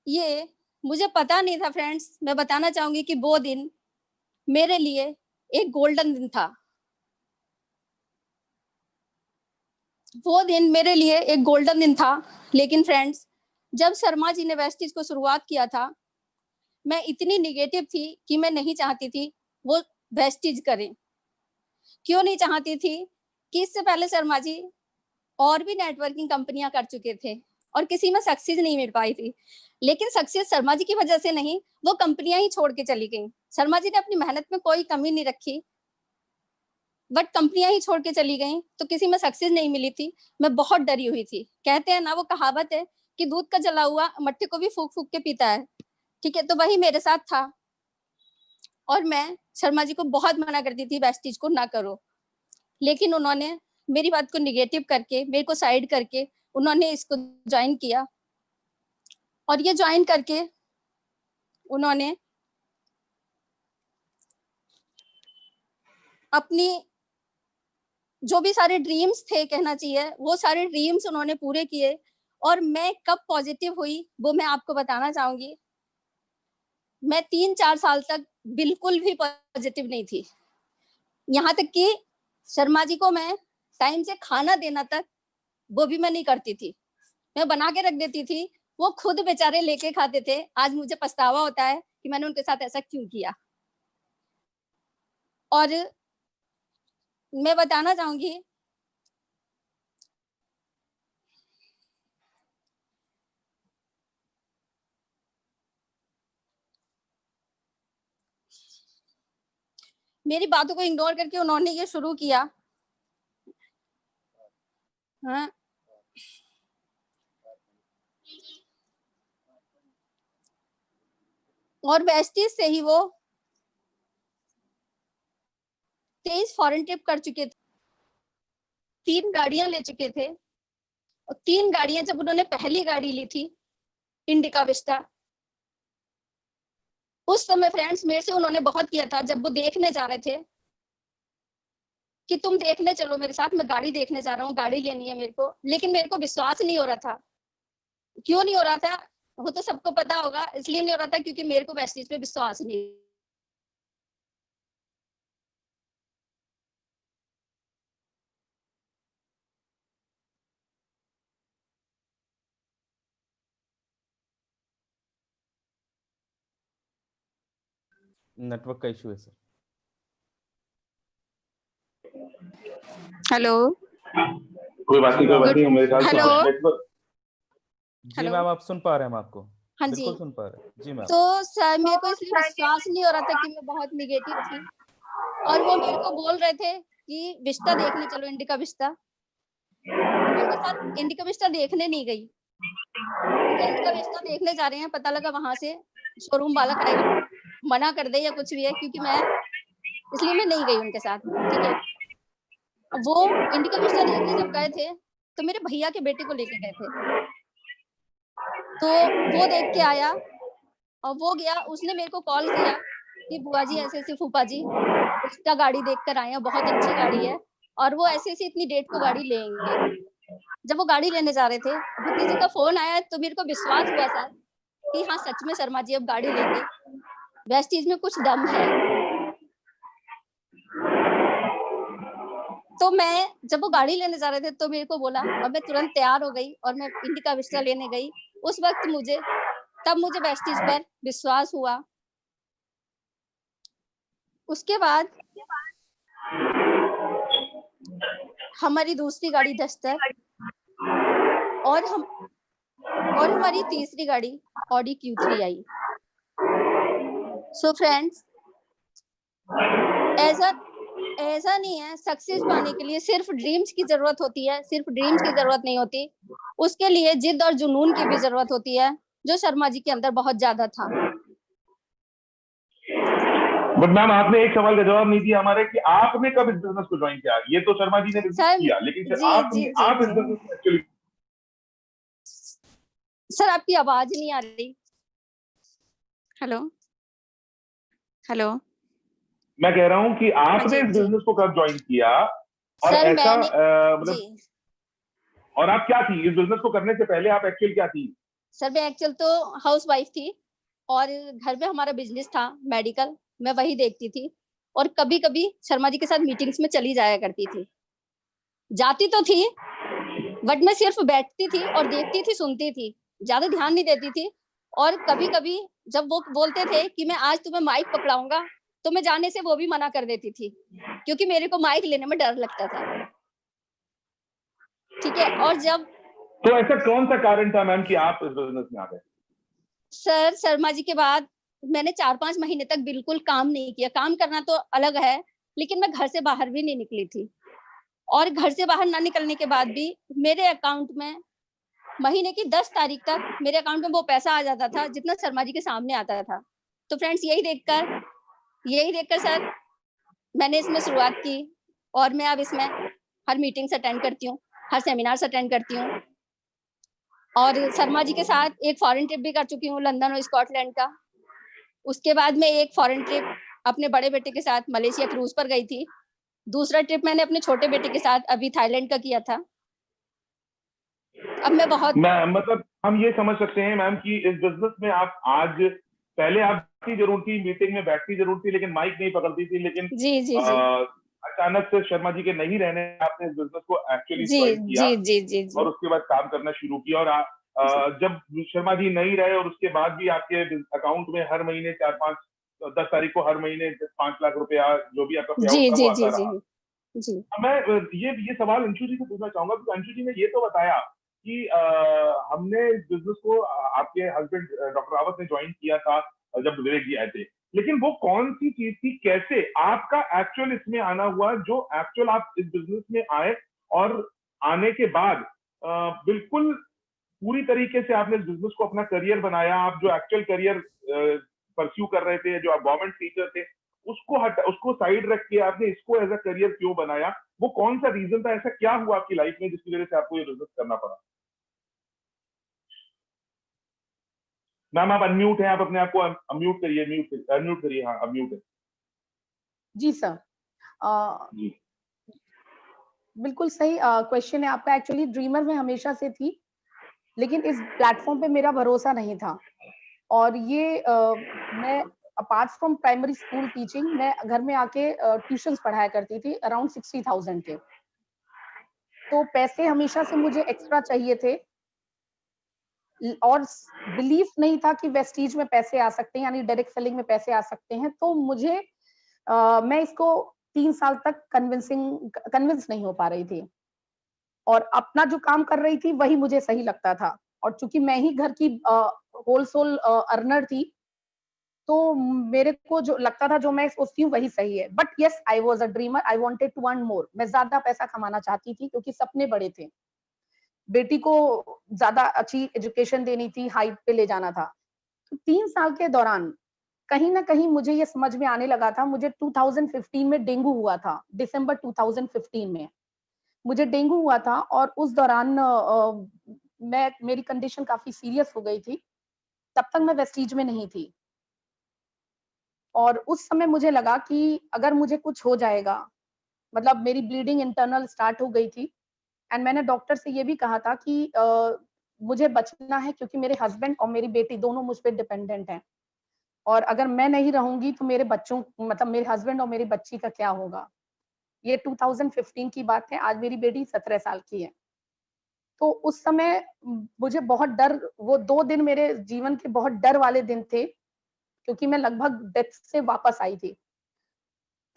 ये मुझे पता नहीं था फ्रेंड्स, मैं बताना चाहूंगी कि वो दिन मेरे लिए एक गोल्डन दिन था। वो दिन मेरे लिए एक गोल्डन दिन था। लेकिन फ्रेंड्स, जब शर्मा जी ने वेस्टीज को शुरुआत किया था, मैं इतनी निगेटिव थी कि मैं नहीं चाहती थी वो वेस्टीज करें। क्यों नहीं चाहती थी? कि इससे पहले शर्मा जी और भी नेटवर्किंग कंपनियां कर चुके थे और किसी में सक्सेस नहीं मिल पाई थी। लेकिन सक्सेस शर्मा जी की वजह से नहीं, वो कंपनियां ही छोड़ के चली गई। शर्मा जी ने अपनी मेहनत में कोई कमी नहीं रखी, बट कंपनियां ही छोड़ के चली गई, तो किसी में सक्सेस नहीं मिली थी। मैं बहुत डरी हुई थी। कहते हैं ना, वो कहावत है कि दूध का जला हुआ मट्टी को भी फूक फूक के पीता है। ठीक है, तो वही मेरे साथ था। और मैं शर्मा जी को बहुत मना करती थी वेस्टीज को ना करो, लेकिन उन्होंने मेरी बात को निगेटिव करके, मेरे को साइड करके, उन्होंने इसको ज्वाइन किया। और ये ज्वाइन करके उन्होंने अपनी जो भी सारे ड्रीम्स थे, कहना चाहिए, वो सारे ड्रीम्स उन्होंने पूरे किए। और मैं कब पॉजिटिव हुई वो मैं आपको बताना चाहूंगी। मैं 3-4 साल तक बिल्कुल भी पॉजिटिव नहीं थी। यहाँ तक कि शर्मा जी को मैं टाइम से खाना देना तक, वो भी मैं नहीं करती थी। मैं बना के रख देती थी वो खुद बेचारे लेके खाते थे। आज मुझे पछतावा होता है कि मैंने उनके साथ ऐसा क्यों किया। और मैं बताना चाहूंगी मेरी बातों को इग्नोर करके उन्होंने ये शुरू किया। हाँ, और वेस्टीज से ही वो 23 फॉरेन ट्रिप कर चुके थे, 3 गाड़ियां ले चुके थे। और 3 गाड़ियां, जब उन्होंने पहली गाड़ी ली थी इंडिका विस्टा, उस समय फ्रेंड्स मेरे से उन्होंने बहुत किया था। जब वो देखने जा रहे थे कि तुम देखने चलो मेरे साथ, मैं गाड़ी देखने जा रहा हूँ, गाड़ी लेनी है मेरे को, लेकिन मेरे को विश्वास नहीं हो रहा था। क्यों नहीं हो रहा था वो तो सबको पता होगा, इसलिए नहीं हो रहा था क्योंकि मेरे को वेस्टीज पे विश्वास नहीं। नेटवर्क का इशू है सर। हेलो, कोई बात नहीं, मेरे ख्याल से हेलो। नेटवर्क। जी मैम, आप सुन पा रहे हैं हम आपको? हाँ जी, बिल्कुल सुन पा रहे हैं जी मैम। तो सर मेरे को इसलिए विश्वास नहीं हो रहा था कि मैं बहुत निगेटिव थी। और वो मेरे को बोल रहे थे कि विस्टा देखने चलो, इंडिका विस्टा। मैं उनके साथ इंडिका विस्टा देखने नहीं गई। इंडिका विस्टा देखने जा रहे हैं, पता लगा वहां से शोरूम वाला आएगा, मना कर दे या कुछ भी है, क्योंकि मैं इसलिए मैं नहीं गई उनके साथ। ठीक है, वो इंडिका विस्टा देखने जब गए थे तो मेरे भैया के बेटे को लेके गए थे। तो वो देख के आया और वो गया, उसने मेरे को कॉल किया कि बुआ जी ऐसे ऐसे, फूफा जी उसका गाड़ी देख कर आए हैं, बहुत अच्छी गाड़ी है और वो ऐसे ऐसे इतनी डेट को गाड़ी लेंगे। जब वो गाड़ी लेने जा रहे थे, भतीजे का फोन आया तो मेरे को विश्वास हुआ सर कि हाँ सच में शर्मा जी अब गाड़ी लेंगे, वेस्टीज में कुछ दम है। तो मैं जब वो गाड़ी लेने जा रहे थे तो मेरे को बोला और मैं तुरंत तैयार हो गई और मैं इंडिका विस्टा लेने गई। उस वक्त तब मुझे वेस्टीज पर विश्वास हुआ। उसके बाद हमारी दूसरी गाड़ी डस्टर और हमारी तीसरी गाड़ी ऑडी Q3 आई। सो फ्रेंड्स, ऐसा नहीं है, सक्सेस पाने के लिए सिर्फ ड्रीम्स की जरूरत होती है, सिर्फ ड्रीम्स की जरूरत नहीं होती, उसके लिए जिद और जुनून की भी जरूरत होती है, जो शर्मा जी के अंदर बहुत ज्यादा था। बट मैम, आपने एक सवाल का जवाब नहीं दिया हमारे कि आपने कब इस बिजनेस को ज्वाइन किया। ये तो शर्मा जी ने बिजनेस किया, लेकिन सर आप इस बिजनेस में एक्चुअली। सर आपकी आवाज नहीं आ रही। हेलो हेलो, मैं कह रहा हूँ कि आपने इस बिजनेस को कब ज्वाइन किया और सर ऐसा मतलब, और आप क्या थी इस बिजनेस को करने से पहले, आप एक्चुअल क्या थी? सर मैं एक्चुअल तो हाउस वाइफ थी और घर में हमारा बिजनेस था मेडिकल, मैं वही देखती थी और कभी कभी शर्मा जी के साथ मीटिंग्स में चली जाया करती थी। जाती तो थी बट मैं सिर्फ बैठती थी और देखती थी, सुनती थी, ज्यादा ध्यान नहीं देती थी। और कभी कभी जब वो बोलते थे कि मैं आज तुम्हें माइक पकड़ाऊंगा तो मैं जाने से वो भी मना कर देती थी, क्योंकि मेरे को माइक लेने में डर लगता था। ठीक है, और जब तो ऐसा कौन सा कारण था मैम कि आप इस बिजनेस में आ गए? सर शर्मा जी के बाद मैंने 4-5 महीने तक बिल्कुल काम नहीं किया। काम करना तो अलग है, लेकिन मैं घर से बाहर भी नहीं निकली थी। और घर से बाहर ना निकलने के बाद भी मेरे अकाउंट में महीने की 10 तारीख तक मेरे अकाउंट में वो पैसा आ जाता था जितना शर्मा जी के सामने आता था। तो फ्रेंड्स, यही देखकर सर मैंने इसमें शुरुआत की और मैं अब इसमें हर मीटिंग्स अटेंड करती हूँ, हर सेमिनार्स अटेंड करती हूँ। और शर्मा जी के साथ एक फॉरेन ट्रिप भी कर चुकी हूँ, लंदन और स्कॉटलैंड का। उसके बाद में एक फॉरेन ट्रिप अपने बड़े बेटे के साथ मलेशिया क्रूज पर गई थी। दूसरा ट्रिप मैंने अपने छोटे बेटे के साथ अभी थाईलैंड का किया था। अब मैं मतलब हम ये समझ सकते हैं मैम कि इस बिजनेस में आप आज, पहले आपकी जरूर थी, मीटिंग में बैठती जरूर थी, लेकिन माइक नहीं पकड़ती थी, लेकिन जी अचानक से शर्मा जी के नहीं रहने आपने इस बिजनेस को एक्चुअली ज्वाइन किया जी और उसके बाद काम करना शुरू किया और जब शर्मा जी नहीं रहे और उसके बाद भी आपके अकाउंट में हर महीने 4-5-10 तारीख को हर महीने 5 लाख रुपया जो भी आपका पे जी आउट था जी वो आता जी रहा। जी जी। मैं ये सवाल अंशु जी से पूछना चाहूंगा, क्योंकि अंशु जी ने ये तो बताया कि हमने बिजनेस को आपके हस्बैंड डॉक्टर रावत ने ज्वाइन किया था जब विवेक जी आए थे, लेकिन वो कौन सी चीज थी, कैसे आपका एक्चुअल इसमें आना हुआ, जो एक्चुअल आप इस बिजनेस में आए और आने के बाद बिल्कुल पूरी तरीके से आपने इस बिजनेस को अपना करियर बनाया। आप जो एक्चुअल करियर परस्यू कर रहे थे, जो आप गवर्नमेंट टीचर थे, उसको साइड रख के आपने इसको एज अ करियर क्यों बनाया? वो कौन सा रीजन था, ऐसा क्या हुआ आपकी लाइफ में जिसकी वजह से आपको ये बिजनेस करना पड़ा? मैम आप अनम्यूट हैं, आप अपने आप को अनम्यूट करिए, अनम्यूट करिए। हाँ अनम्यूट है जी सर। जी। बिल्कुल सही क्वेश्चन है आपका। एक्चुअली ड्रीमर मैं हमेशा से थी, लेकिन इस प्लेटफॉर्म पे मेरा भरोसा नहीं था। और ये मैं apart from primary school teaching, मैं घर में आके ट्यूशंस पढ़ाया करती थी अराउंड 60,000 के। तो पैसे हमेशा से मुझे एक्स्ट्रा चाहिए थे और बिलीफ नहीं था कि वेस्टीज में पैसे आ सकते हैं, यानी डायरेक्ट सेलिंग में पैसे आ सकते हैं। तो मुझे मैं इसको 3 साल तक कन्विंस नहीं हो पा रही थी, और अपना जो काम कर रही थी वही मुझे सही लगता था। और चूंकि मैं ही घर की होलसेल अर्नर थी, तो मेरे को जो लगता था, जो मैं सोचती हूँ वही सही है। But yes, I was a dreamer, I wanted to earn more. मैं ज्यादा पैसा कमाना चाहती थी क्योंकि सपने बड़े थे। बेटी को ज्यादा अच्छी एजुकेशन देनी थी, हाइट पे ले जाना था। तो 3 साल के दौरान कहीं न कहीं मुझे ये समझ में आने लगा था। मुझे 2015 में डेंगू हुआ था, दिसंबर 2015 में मुझे डेंगू हुआ था, और उस दौरान मेरी कंडीशन काफ़ी सीरियस हो गई थी। तब तक मैं वेस्टीज में नहीं थी, और उस समय मुझे लगा कि अगर मुझे कुछ हो जाएगा, मतलब मेरी ब्लीडिंग इंटरनल स्टार्ट हो गई थी। एंड मैंने डॉक्टर से ये भी कहा था कि मुझे बचना है, क्योंकि मेरे हस्बैंड और मेरी बेटी दोनों मुझ पे डिपेंडेंट हैं, और अगर मैं नहीं रहूँगी तो मेरे बच्चों, मतलब मेरे हस्बैंड और मेरी बच्ची का क्या होगा? ये 2015 की बात है, आज मेरी बेटी 17 साल की है। तो उस समय मुझे बहुत डर, वो 2 दिन मेरे जीवन के बहुत डर वाले दिन थे, क्योंकि मैं लगभग डेथ से वापस आई थी।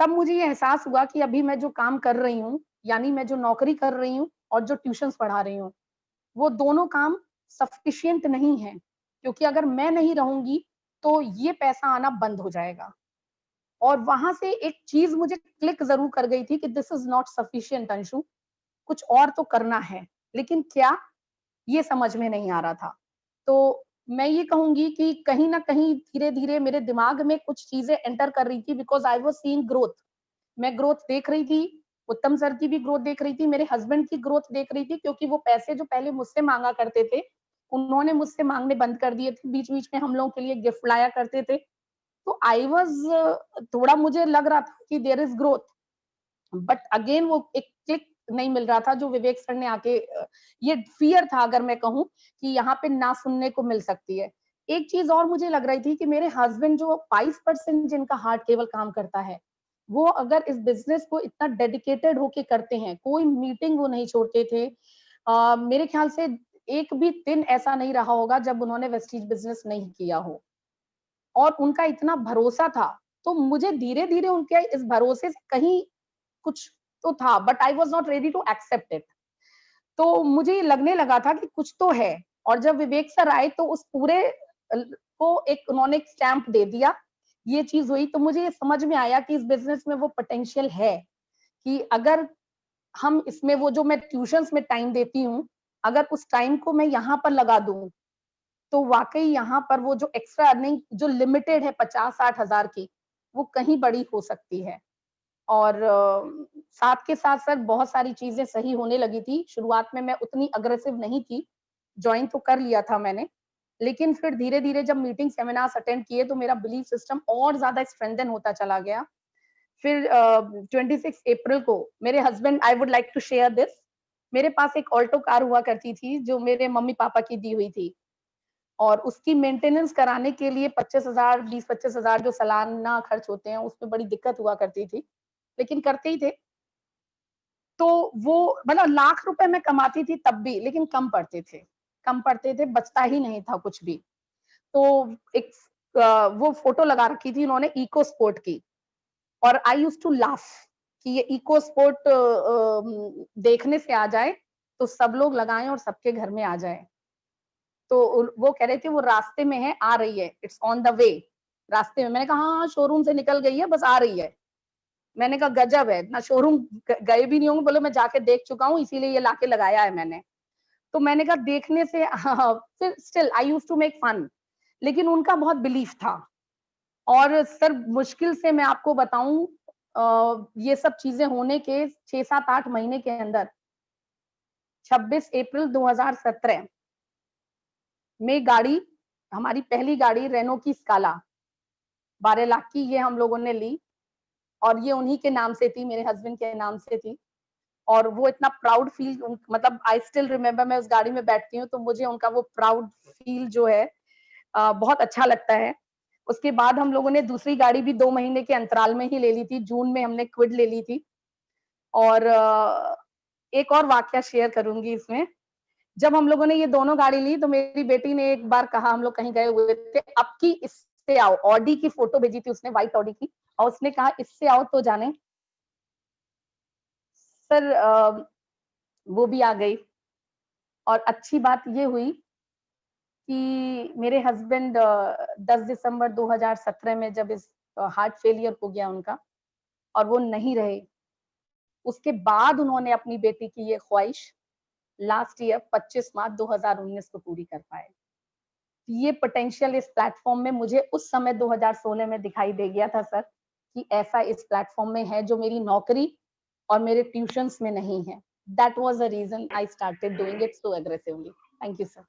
तब मुझे ये एहसास हुआ कि अभी मैं जो काम कर रही हूँ, यानी मैं जो नौकरी कर रही हूँ और जो ट्यूशन्स पढ़ा रही हूँ, वो दोनों काम सफिशिएंट नहीं है, क्योंकि अगर मैं नहीं रहूँगी, तो ये पैसा आना बंद हो जाएगा। और वहाँ से एक चीज़ मुझे क्लिक ज़रूर कर गई थी कि this is not sufficient Anshu, कुछ और तो करना है, लेकिन क्या? ये समझ में नहीं आ रहा था। तो मैं ये कहूँगी कि कहीं न कहीं धीरे-धीरे मेरे दिमाग में कुछ चीज़ें एंटर कर रही थी, because I was seeing growth. मैं ग्रोथ देख रही थी, उत्तम सर की भी ग्रोथ देख रही थी, मेरे हस्बैंड की ग्रोथ देख रही थी, क्योंकि वो पैसे जो पहले मुझसे माँगा करते थे, उन्होंने मुझसे माँगने बंद कर दिए थे। बीच-बीच में हम लोगों के लिए गिफ्ट लाया करते थे। तो आई वाज़ थोड़ा, मुझे लग रहा था कि there is growth, but again वो एक क्लिक नहीं मिल रहा था, जो विवेक सर ने आके ये फ़ियर था, अगर मैं कहूँ, कि यहाँ पे ना सुनने को मिल सकती है। एक चीज़ और मुझे लग रही थी कि मेरे हस्बैंड, जो 5% जिनका हार्ट केवल काम करता है, वो अगर इस बिज़नेस को इतना डेडिकेटेड होके करते हैं, कोई मीटिंग वो नहीं छोड़ते थे। मेरे ख्याल से एक भी दिन ऐसा नहीं रहा होगा जब उन्होंने वेस्टीज बिज़नेस नहीं किया हो, और उनका इतना भरोसा था। तो मुझे धीरे-धीरे उनके इस भरोसे से कहीं कुछ तो था, but I was not ready to accept it. तो मुझे ये लगने लगा था कि कुछ तो है, और जब विवेक सर आए तो उस पूरे को एक उन्होंने एक स्टैम्प दे दिया। ये चीज़ हुई तो मुझे ये समझ में आया कि इस बिज़नेस में वो पोटेंशियल है, कि अगर हम इसमें वो जो मैं ट्यूशन्स में टाइम देती हूँ, अगर उस टाइम को मैं यहाँ पर लगा दूँ, तो वाक़ई यहाँ पर वो जो एक्स्ट्रा अर्निंग जो लिमिटेड है 50-60 हज़ार की, वो कहीं बड़ी हो सकती है। और साथ के साथ सर बहुत सारी चीज़ें सही होने लगी थी। शुरुआत में मैं उतनी अग्रेसिव नहीं थी, जॉइन तो कर लिया था मैंने, लेकिन फिर धीरे-धीरे जब मीटिंग सेमिनार्स अटेंड किए, तो मेरा बिलीफ सिस्टम और ज़्यादा स्ट्रेंथन होता चला गया। फिर 26 अप्रैल को मेरे husband, I would like to share this, मेरे पास एक ऑल्टो कार हुआ करती थी, जो मेरे मम्मी-पापा की दी हुई थी, और उसकी मेंटेनेंस कराने के लिए 25,000, 20-25,000 जो सालाना खर्च होते हैं, उसमें बड़ी दिक्कत हुआ करती थी, लेकिन करते ही थे। तो वो मतलब लाख रुपए मैं कमाती थी तब भी, लेकिन कम पड़ते थे। कम पड़ते थे, बचता ही नहीं था कुछ भी। तो एक वो फोटो लगा रखी थी उन्होंने इको स्पोर्ट की, और आई यूज्ड टू लाफ कि ये इको स्पोर्ट देखने से आ जाए तो सब लोग लगाएं और सबके घर में आ जाए। तो वो कह रहे थे वो रास्ते में है, आ रही है, इट्स ऑन द वे, रास्ते में। मैंने कहा हाँ, शोरूम से निकल गई है, बस आ रही है। मैंने कहा गजब है ना, शोरूम गए भी नहीं होंगे। बोले मैं जाके देख चुका हूँ, इसीलिए ये लाके लगाया है मैंने। तो मैंने कहा देखने से फिर still I used to make fun, लेकिन उनका बहुत बिलीफ था। और सर मुश्किल से मैं आपको बताऊं, ये सब चीजें होने के 6-7-8 महीने के अंदर 26 अप्रैल 2017 में गाड़ी, हमारी पहली गाड़ी रेनो की स्काला 12 लाख की, ये हम लोगों ने ली, और ये उन्हीं के नाम से थी, मेरे हस्बैंड के नाम से थी। और वो इतना प्राउड फील, मतलब आई स्टिल रिमेम्बर, मैं उस गाड़ी में बैठती हूँ तो मुझे उनका वो प्राउड फील जो है बहुत अच्छा लगता है। उसके बाद हम लोगों ने दूसरी गाड़ी भी 2 महीने के अंतराल में ही ले ली थी, जून में हमने क्विड ले ली थी। और एक और वाकया शेयर करूंगी इसमें। जब हम लोगों ने ये दोनों गाड़ी ली तो मेरी बेटी ने एक बार कहा, हम लोग कहीं गए हुए थे, अब की इससे आओ, ऑडी की फोटो भेजी थी उसने, व्हाइट ऑडी की, और उसने कहा इससे आओ तो जाने। सर वो भी आ गई। और अच्छी बात ये हुई कि मेरे हस्बैंड 10 दिसंबर 2017 में जब इस हार्ट फेलियर हो गया उनका, और वो नहीं रहे, उसके बाद उन्होंने अपनी बेटी की ये ख्वाहिश लास्ट ईयर 25 मार्च 2019 को पूरी कर पाए। ये पोटेंशियल इस प्लेटफॉर्म में मुझे उस समय 2016 में दिखाई दे गया था सर, कि ऐसा इस प्लेटफॉर्म में है जो मेरी नौकरी और मेरे ट्यूशंस में नहीं है। That was the reason I started doing it so aggressively. Thank you, sir.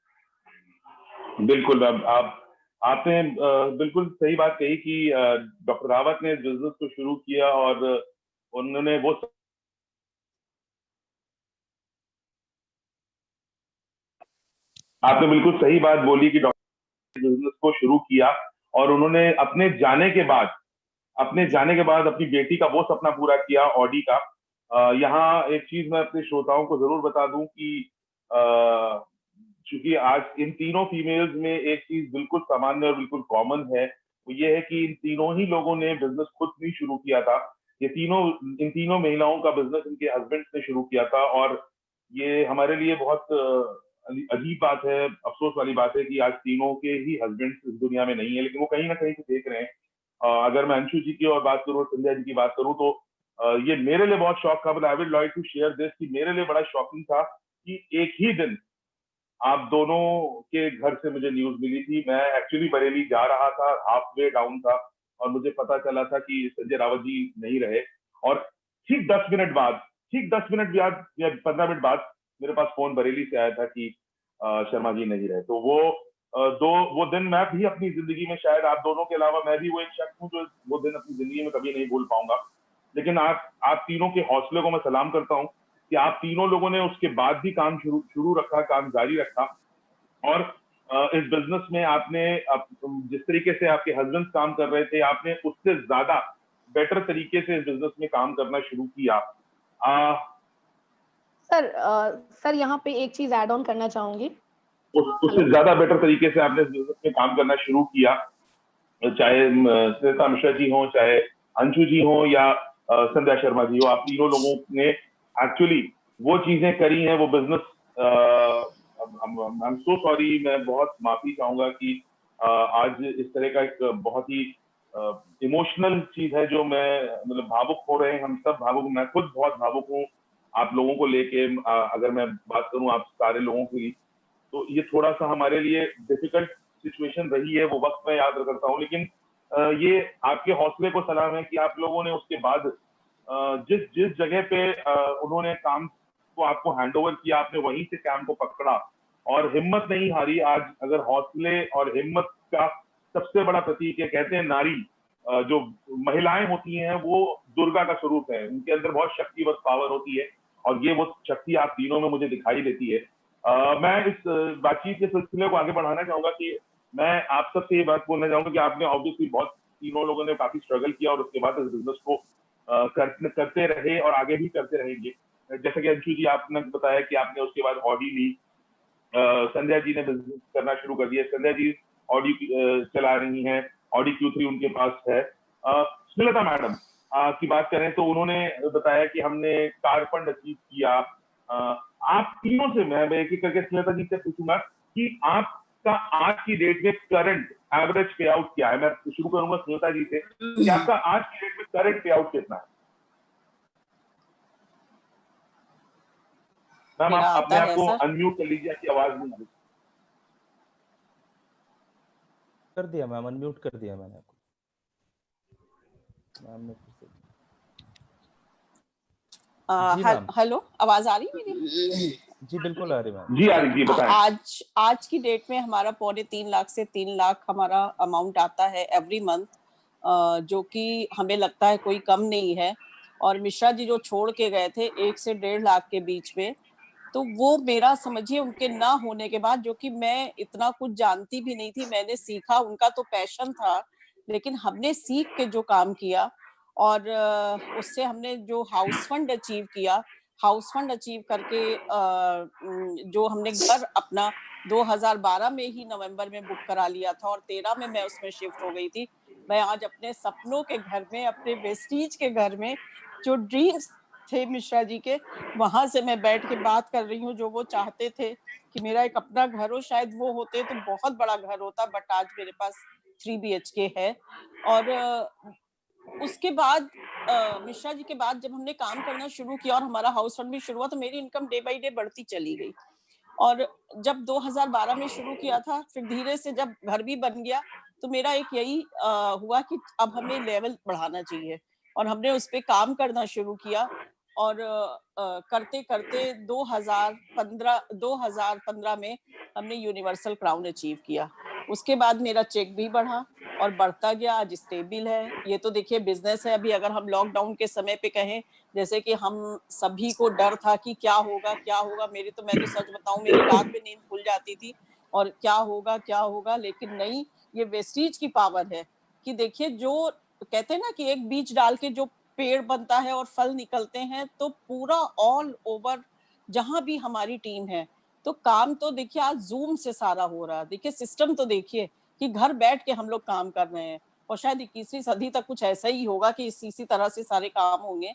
बिल्कुल मैम, आपने बिल्कुल सही बात कही कि डॉक्टर रावत ने बिजनेस को शुरू किया और उन्होंने वो आपने बिल्कुल सही बात बोली कि डॉक्टर बिजनेस को शुरू किया और उन्होंने अपने जाने के बाद अपनी बेटी का वो सपना पूरा किया, ऑडी का। यहाँ एक चीज मैं अपने श्रोताओं को जरूर बता दूं कि चूंकि आज इन तीनों फीमेल्स में एक चीज बिल्कुल सामान्य और बिल्कुल कॉमन है, वो ये है कि इन तीनों ही लोगों ने बिजनेस खुद नहीं शुरू किया था। इन तीनों महिलाओं का बिजनेस इनके हस्बैंड ने शुरू किया था, और ये हमारे लिए बहुत अजीब बात है, अफसोस वाली बात है कि आज तीनों के ही हस्बैंड इस दुनिया में नहीं है, लेकिन वो कहीं ना कहीं से देख रहे हैं। अगर मैं अंशु जी की और बात करूँ, संध्या जी की बात करूँ, तो ये मेरे लिए बहुत शौक था, I would like to share this, कि मेरे लिए बड़ा शॉकिंग था कि एक ही दिन आप दोनों के घर से मुझे न्यूज मिली थी। मैं एक्चुअली बरेली जा रहा था, हाफ वे डाउन था, और मुझे पता चला था कि संजय रावत जी नहीं रहे, और ठीक 10 मिनट बाद, ठीक 10 मिनट बाद या 15 मिनट बाद मेरे पास फोन बरेली से आया था कि शर्मा जी नहीं रहे। तो वो दिन मैं भी अपनी जिंदगी में, शायद आप दोनों के अलावा मैं भी वो एक शख्स हूँ जो वो दिन अपनी जिंदगी में कभी नहीं भूल पाऊंगा। लेकिन आप तीनों के हौसले को मैं सलाम करता हूँ कि आप तीनों लोगों ने उसके बाद भी काम शुरू रखा, काम जारी रखा, और इस बिजनेस में आपने जिस तरीके से आपके हस्बैंड काम कर रहे थे, आपने उससे ज्यादा बेटर तरीके से इस बिजनेस में काम करना शुरू किया। सर यहाँ पे एक चीज ऐड ऑन करना चाहूंगी। उससे ज्यादा बेटर तरीके से आपने इस बिजनेस में काम करना शुरू किया, चाहे स्नेहलता मिश्रा जी हो, चाहे अंशु जी हो, या संध्या शर्मा जी हो। आप तीनों लोगों ने एक्चुअली वो चीजें करी हैं, वो business, I am so sorry, मैं बहुत माफी चाहूंगा कि आज इस तरह का एक बहुत ही इमोशनल चीज है जो मैं, मतलब भावुक हो रहे हैं हम सब, भावुक, मैं खुद बहुत भावुक हूँ आप लोगों को लेके। अगर मैं बात करूं आप सारे लोगों के लिए, तो ये थोड़ा सा हमारे लिए डिफिकल्ट सिचुएशन रही है, वो वक्त मैं याद करता हूँ। लेकिन ये आपके हौसले को सलाम है कि आप लोगों ने उसके बाद जिस जगह पे उन्होंने काम को आपको हैंडओवर किया, आपने वहीं से काम को पकड़ा और हिम्मत नहीं हारी। आज अगर हौसले और हिम्मत का सबसे बड़ा प्रतीक है, कहते हैं नारी, जो महिलाएं होती हैं वो दुर्गा का स्वरूप है, उनके अंदर बहुत शक्ति व पावर होती है, और ये वो शक्ति आप तीनों में मुझे दिखाई देती है। मैं इस बातचीत के सिलसिले को आगे बढ़ाना चाहूंगा कि मैं आप सबसे ये बात बोलना चाहूंगा कि आपने ऑब्वियसली बहुत, तीनों लोगों ने काफी स्ट्रगल किया और उसके बाद इस बिजनेस को करते रहे और आगे भी करते रहेंगे। जैसे कि अंशु जी आपने बताया कि आपने उसके बाद ऑडी ली, संध्या जी ने बिजनेस करना शुरू कर दिया। संध्या जी ऑडी चला रही हैं, ऑडी Q3 उनके पास है। स्नेहलता मैडम की बात करें तो उन्होंने बताया कि हमने कार फंड अचीव किया। आप तीनों से मैं एक एक करके स्नेहलता जी से पूछूंगा कि आपका आज की डेट में करंट एवरेज पे आउट क्या है। मैं शुरू करूंगा स्नेहलता जी से कि आपका आज की डेट में करंट पे आउट कितना है। मैम आप अपने आप को अनम्यूट कर लीजिए, आपकी आवाज नहीं आ रही। कर दिया मैम, अनम्यूट कर दिया मैंने आपको। मैम ने हेलो, आवाज आ रही है मेरी? जी बिल्कुल आ रही मैम। जी आ रही, जी बताएं। आज की डेट में हमारा 2.25 लाख से 3 लाख हमारा अमाउंट आता है एवरी मंथ, जो कि हमें लगता है कोई कम नहीं है। और मिश्रा जी जो छोड़ के गए थे 1 से 1.5 लाख के बीच में, तो वो मेरा समझिए उनके ना होने के बाद, जो कि मैं इतना कुछ जानती भी नहीं थी, मैंने सीखा। उनका तो पैशन था, लेकिन हमने सीख के जो काम किया और उससे हमने जो हाउस फंड अचीव किया, हाउस फंड अचीव करके जो हमने घर अपना 2012 में ही नवंबर में बुक करा लिया था और 13 में मैं उसमें शिफ्ट हो गई थी। मैं आज अपने सपनों के घर में, अपने वेस्टीज के घर में, जो ड्रीम्स थे मिश्रा जी के, वहां से मैं बैठ के बात कर रही हूँ। जो वो चाहते थे कि मेरा एक अपना घर हो, शायद वो होते तो बहुत बड़ा घर होता, बट आज मेरे पास 3 BHK है। और उसके बाद मिश्रा जी के बाद जब हमने काम करना शुरू किया और हमारा हाउस फंड भी शुरू हुआ, तो मेरी इनकम डे बाय डे बढ़ती चली गई। और जब 2012 में शुरू किया था, फिर धीरे से जब घर भी बन गया, तो मेरा एक यही हुआ कि अब हमें लेवल बढ़ाना चाहिए, और हमने उस पर काम करना शुरू किया। और करते करते 2015 में हमने यूनिवर्सल क्राउन अचीव किया। उसके बाद मेरा चेक भी बढ़ा और बढ़ता गया, आज स्टेबल है। ये तो देखिए बिजनेस है। अभी अगर हम लॉकडाउन के समय पे कहें, जैसे कि हम सभी को डर था कि क्या होगा क्या होगा, मैं तो सच बताऊं, मेरी रात में नींद खुल जाती थी और क्या होगा, लेकिन नहीं, ये वेस्टीज की पावर है कि देखिए, जो कहते हैं ना कि एक बीज डाल के जो पेड़ बनता है और फल निकलते हैं, तो पूरा ऑल ओवर जहां भी हमारी टीम है, तो काम तो देखिए आज जूम से सारा हो रहा है। देखिए सिस्टम तो देखिए कि घर बैठ के हम लोग काम कर रहे हैं, और शायद 21वीं सदी तक कुछ ऐसा ही होगा कि इसी तरह से सारे काम होंगे।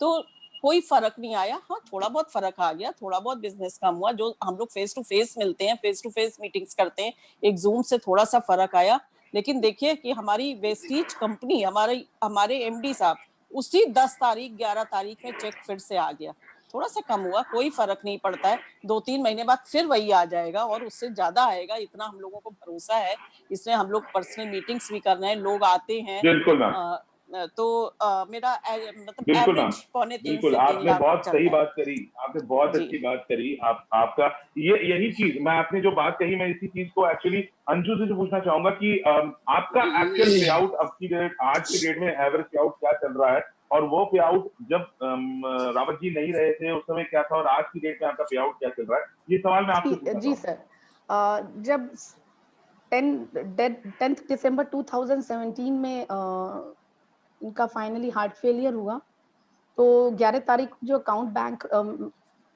तो कोई फर्क नहीं आया। हाँ, थोड़ा बहुत फर्क आ गया, थोड़ा बहुत बिजनेस कम हुआ। जो हम लोग फेस टू फेस मिलते हैं, फेस टू फेस मीटिंग्स करते हैं, एक जूम से थोड़ा सा फर्क आया। लेकिन देखिए कि हमारी वेस्टीज कंपनी, हमारे MD साहब, उसी 10 तारीख 11 तारीख में चेक फिर से आ गया। थोड़ा सा कम हुआ, कोई फर्क नहीं पड़ता है। 2-3 महीने बाद फिर वही आ जाएगा और उससे ज्यादा आएगा, इतना हम लोगों को भरोसा है। इसलिए हम लोग पर्सनल मीटिंग्स भी कर रहे हैं, लोग आते हैं। बिल्कुल मैम। तो मेरा मतलब बिल्कुल मैम, एवरेज 2.25 बिल्कुल से 3 आपने लाख बहुत चल सही रहा है। बात करी, आपने बहुत जी। अच्छी बात करी। आपका यही चीज मैं, आपने जो बात कही, मैं इसी चीज को एक्चुअली अंजू से जो पूछना चाहूंगा कि आपका एक्चुअल पे आउट अब की डेट, आज की डेट में एवरेज पे आउट क्या चल रहा है, और वो पे आउट जब रावत जी नहीं रहे थे उस समय क्या था, और आज की डेट में आपका पे आउट क्या चल रहा है, ये सवाल मैं आपसे पूछना जी सर, जब 10 दिसंबर 2017 में इनका फाइनली हार्ट फेलियर हुआ, तो 11 तारीख जो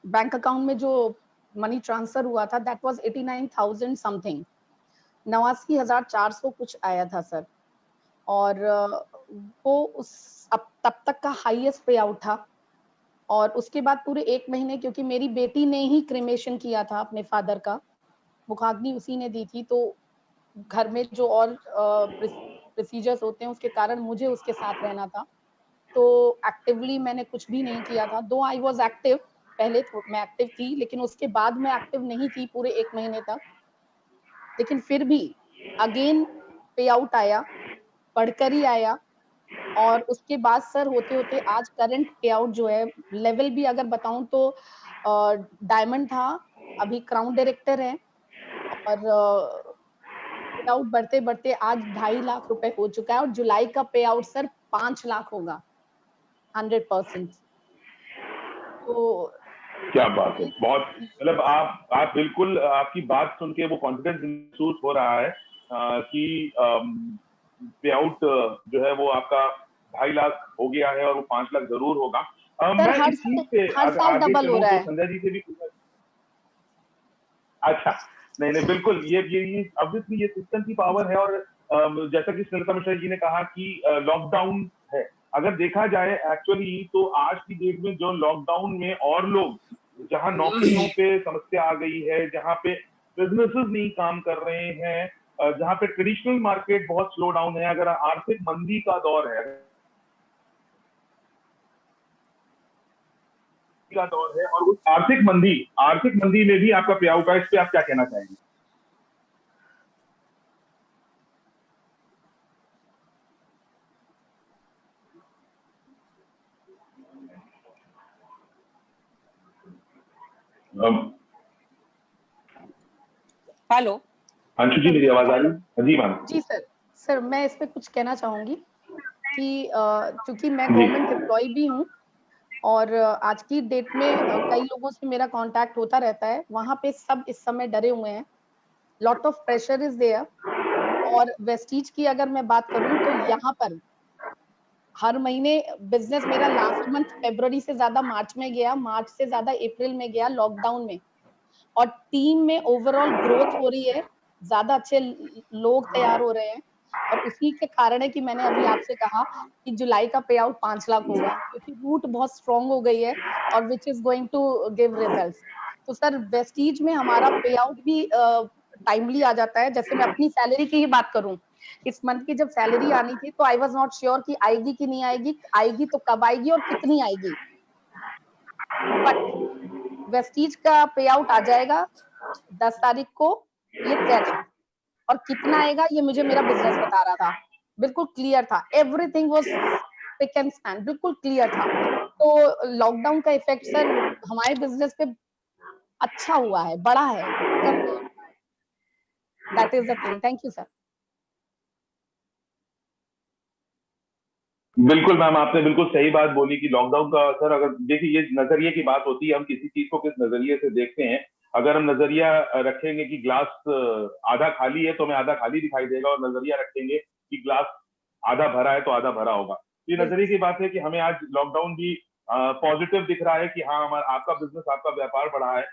बैंक अकाउंट में जो मनी ट्रांसफर हुआ था, दैट वाज 89,000 समथिंग, 89,400 कुछ आया था सर। और वो तब तक का हाईएस्ट पे आउट था। और उसके बाद पूरे 1 महीने, क्योंकि मेरी बेटी ने ही क्रिमेशन किया था अपने फादर का, मुखाग्नि उसी ने दी थी, तो घर में जो और प्रोसीजर्स होते हैं उसके कारण मुझे उसके साथ रहना था। तो एक्टिवली मैंने कुछ भी नहीं किया था। दो आई वाज एक्टिव, पहले मैं एक्टिव थी, लेकिन उसके बाद मैं एक्टिव नहीं थी पूरे 1 महीने तक। लेकिन फिर भी अगेन पे आउट आया, बढ़कर ही आया। और उसके बाद सर होते होते आज करंट पे आउट जो है, लेवल भी अगर बताऊं तो डायमंड था, अभी क्राउन डायरेक्टर है, और पे आउट बढ़ते बढ़ते आज 2.5 लाख रुपए हो चुका है। और जुलाई का पे आउट सर 5 लाख होगा 100%। तो क्या बात है, बहुत, मतलब आप बिल्कुल, आपकी बात सुन के वो कॉन्फिडेंस महसूस हो रहा है कि पे आउट जो है वो आपका 2.5 लाख हो गया है और वो 5 लाख जरूर होगा। मैं इस चीज पे हर साल आगे डबल हो चलूं रहा तो है। संध्या जी से भी अच्छा, नहीं नहीं बिल्कुल, ये ऑब्वियसली ये सिस्टम की पावर है। और जैसा कि स्नेहलता मिश्रा जी ने कहा कि लॉकडाउन है, अगर देखा जाए एक्चुअली तो आज की डेट में जो लॉकडाउन में और लोग, जहां नौकरियों पे समस्या आ गई है, जहां पे बिजनेसेस नहीं काम कर रहे हैं, जहां पे ट्रेडिशनल मार्केट बहुत स्लो डाउन है, अगर आर्थिक मंदी का दौर है और उस आर्थिक मंदी में भी आपका पे आउट है, इस पे आप क्या कहना चाहेंगे? हेलो, अंशु जी, मेरी आवाज आ रही है? जी मैम। जी सर मैं इस पे कुछ कहना चाहूंगी कि चूंकि मैं जी। गवर्नमेंट एम्प्लॉय भी हूँ और आज की डेट में कई लोगों से मेरा कांटेक्ट होता रहता है, वहां पे सब इस समय डरे हुए हैं, lot of pressure is there. और वेस्टीज की अगर मैं बात करूं तो यहाँ पर हर महीने बिजनेस मेरा लास्ट मंथ फरवरी से ज्यादा मार्च में गया, मार्च से ज्यादा अप्रैल में गया लॉकडाउन में, और टीम में ओवरऑल ग्रोथ हो रही है, ज्यादा अच्छे लोग तैयार हो रहे हैं। और उसी के कारण है कि मैंने अभी आपसे कहा कि जुलाई का पे आउट 5 लाख होगा, क्योंकि रूट बहुत स्ट्रांग हो गई है और which is going to give results. तो सर वेस्टीज में हमारा पे आउट भी टाइमली आ जाता है। जैसे मैं अपनी सैलरी की ही बात करूं, इस मंथ की जब सैलरी आनी थी तो आई वाज नॉट श्योर कि आएगी कि नहीं आएगी, आएगी तो कब आएगी और कितनी आएगी, बट वेस्टीज का पे आउट आ जाएगा 10 तारीख को, ये तय था। और कितना आएगा ये मुझे मेरा बिजनेस बता रहा था, बिल्कुल क्लियर था, everything was spick and span, बिल्कुल क्लियर था। तो लॉकडाउन का इफेक्ट सर हमारे बिजनेस पे अच्छा हुआ है, बड़ा है, कम नहीं। That is the thing. Thank you sir. बिल्कुल मैम, आपने बिल्कुल सही बात बोली कि लॉकडाउन का असर, अगर देखिए ये नजरिए की बात होती है, हम किसी चीज को किस नजरिए से देखते हैं। अगर हम नजरिया रखेंगे कि ग्लास आधा खाली है तो हमें आधा खाली दिखाई देगा, और नजरिया रखेंगे कि ग्लास आधा भरा है तो आधा भरा होगा। ये नजरिए की बात है कि हमें आज लॉकडाउन भी पॉजिटिव दिख रहा है कि हाँ, हमारा आपका बिजनेस, आपका व्यापार बढ़ा है।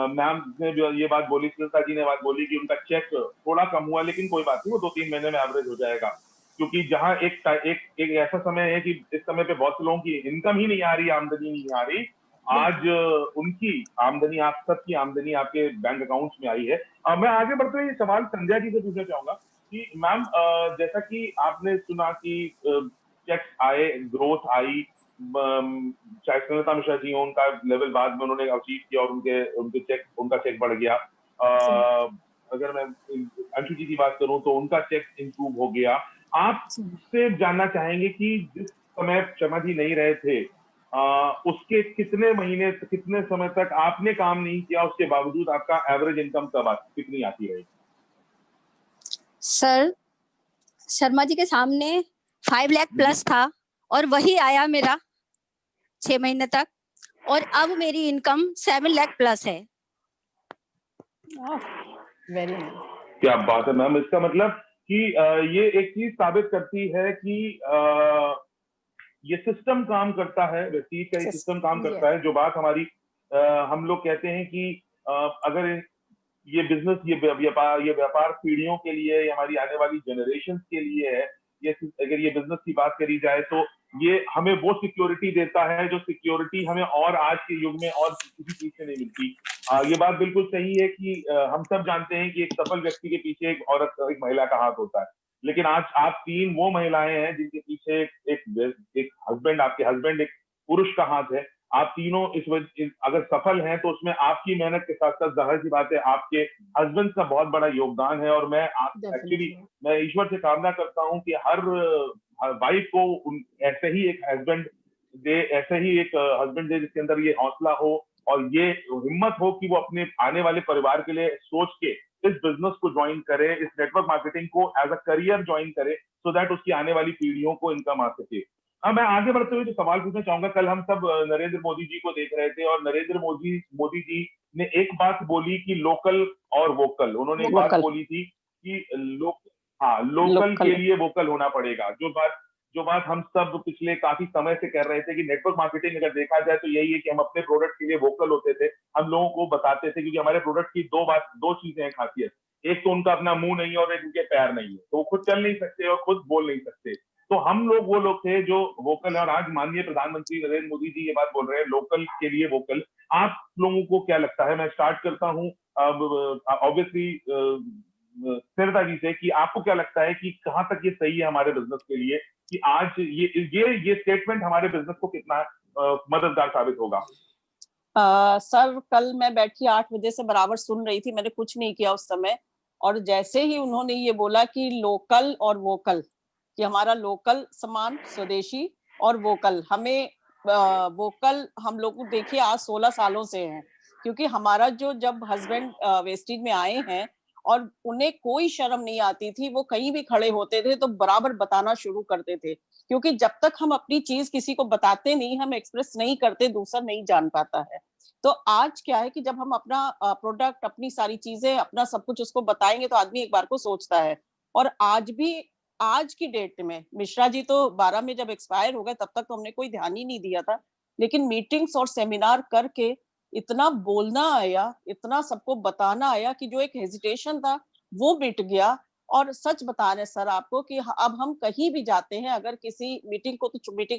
मैम ने जो ये बात बोली, स्नेहलता जी ने बात बोली कि उनका चेक थोड़ा कम हुआ, लेकिन कोई बात नहीं, वो 2-3 महीने में एवरेज हो जाएगा। क्योंकि जहां एक ऐसा समय है कि इस समय पे बहुत से लोगों की इनकम ही नहीं आ रही, आमदनी नहीं आ रही। आज उनकी आमदनी, आप सबकी आमदनी आपके बैंक अकाउंट्स में आई है। मैं आगे बढ़ते हुए ये सवाल संध्या जी से पूछना चाहूंगा कि मैम, जैसा कि आपने सुना कि चेक्स आए, ग्रोथ आई, चाहे स्नेहलता मिश्रा जी हो, उनका लेवल बाद में उन्होंने अचीव किया और उनका चेक बढ़ गया। अगर मैं अंशु जी की बात करूं तो उनका चेक इंप्रूव हो गया। आपसे जानना चाहेंगे कि जिस समय शर्मा जी नहीं रहे थे, उसके कितने महीने, कितने समय तक आपने काम नहीं किया, उसके बावजूद आपका एवरेज इनकम कितनी आती रही? सर शर्मा जी के सामने 5 लाख प्लस था और वही आया मेरा 6 महीने तक, और अब मेरी इनकम 7 लाख प्लस है। Very nice. क्या बात है मैम, इसका मतलब कि ये एक चीज साबित करती है कि ये सिस्टम काम करता है, व्यक्ति का सिस्टम काम करता है। जो बात हमारी हम लोग कहते हैं कि अगर ये बिजनेस, ये व्यापार पीढ़ियों के लिए, हमारी आने वाली जनरेशन के लिए है, ये अगर ये बिजनेस की बात करी जाए तो ये हमें वो सिक्योरिटी देता है जो सिक्योरिटी हमें और आज के युग में और किसी चीज से नहीं मिलती। ये बात बिल्कुल सही है कि हम सब जानते हैं कि एक सफल व्यक्ति के पीछे एक औरत, एक महिला का हाथ होता है, लेकिन आज आप 3 वो महिलाएं हैं जिनके पीछे एक हस्बैंड, आपके हस्बैंड एक पुरुष का हाथ है। आप तीनों अगर सफल हैं तो उसमें आपकी मेहनत के साथ साथ जाहिर सी बात है आपके हस्बैंड का बहुत बड़ा योगदान है। और मैं एक्चुअली मैं ईश्वर से कामना करता हूं कि हर वाइफ को ऐसे ही एक हस्बैंड दे जिसके अंदर ये हौसला हो और ये हिम्मत हो कि वो अपने आने वाले परिवार के लिए सोच के इस बिजनेस को ज्वाइन करे, इस नेटवर्क मार्केटिंग को एज अ करियर ज्वाइन करे, सो दैट उसकी आने वाली पीढ़ियों को इनकम आ सके। मैं आगे बढ़ते हुए जो सवाल पूछना चाहूंगा, कल हम सब नरेंद्र मोदी जी को देख रहे थे और नरेंद्र मोदी जी ने एक बात बोली कि लोकल और वोकल। उन्होंने एक बात बोली थी कि लोकल के लिए वोकल होना पड़ेगा। जो बात हम सब पिछले काफी समय से कर रहे थे कि नेटवर्क मार्केटिंग अगर देखा जाए तो यही है कि हम अपने प्रोडक्ट के लिए वोकल होते थे, हम लोगों को बताते थे, क्योंकि हमारे प्रोडक्ट की दो चीजें हैं खासियत, एक तो उनका अपना मुंह नहीं है और एक उनके पैर नहीं है, तो वो खुद चल नहीं सकते और खुद बोल नहीं सकते। तो हम लोग वो लोग थे जो वोकल है, और आज माननीय प्रधानमंत्री नरेंद्र मोदी जी ये बात बोल रहे हैं, लोकल के लिए वोकल। आप लोगों को क्या लगता है, मैं स्टार्ट करता हूँ ऑब्वियसली स्नेहलता जी से, कि आपको क्या लगता है कि कहाँ तक ये सही है हमारे बिजनेस के लिए, कि आज ये स्टेटमेंट हमारे बिजनेस को कितना मददगार साबित होगा? सर कल मैं बैठी 8 बजे से बराबर सुन रही थी, मैंने कुछ नहीं किया उस समय, और जैसे ही उन्होंने ये बोला कि लोकल और वोकल, कि हमारा लोकल सामान स्वदेशी और वोकल, हमें वोकल हम लोग को देखिए आज 16 सालों से है, क्योंकि हमारा जो जब हस्बैंड वेस्टेज में आए हैं और उन्हें कोई शर्म नहीं आती थी, वो कहीं भी खड़े होते थे तो बराबर बताना शुरू करते थे, क्योंकि जब तक हम अपनी चीज किसी को बताते नहीं, हम एक्सप्रेस नहीं करते, दूसरा नहीं जान पाता है। तो आज क्या है कि जब हम अपना प्रोडक्ट, अपनी सारी चीजें, अपना सब कुछ उसको बताएंगे तो आदमी एक बार को सोचता है। और आज भी, आज की डेट में, मिश्रा जी तो 12 में जब एक्सपायर हो गए तब तक तो हमने कोई ध्यान ही नहीं दिया था, लेकिन मीटिंग्स और सेमिनार करके इतना बोलना आया, इतना सबको बताना आया कि जो एक हेजिटेशन था वो मिट गया। और सच बता रहे सर आपको कि अब हम कहीं भी जाते हैं, अगर किसी मीटिंग्स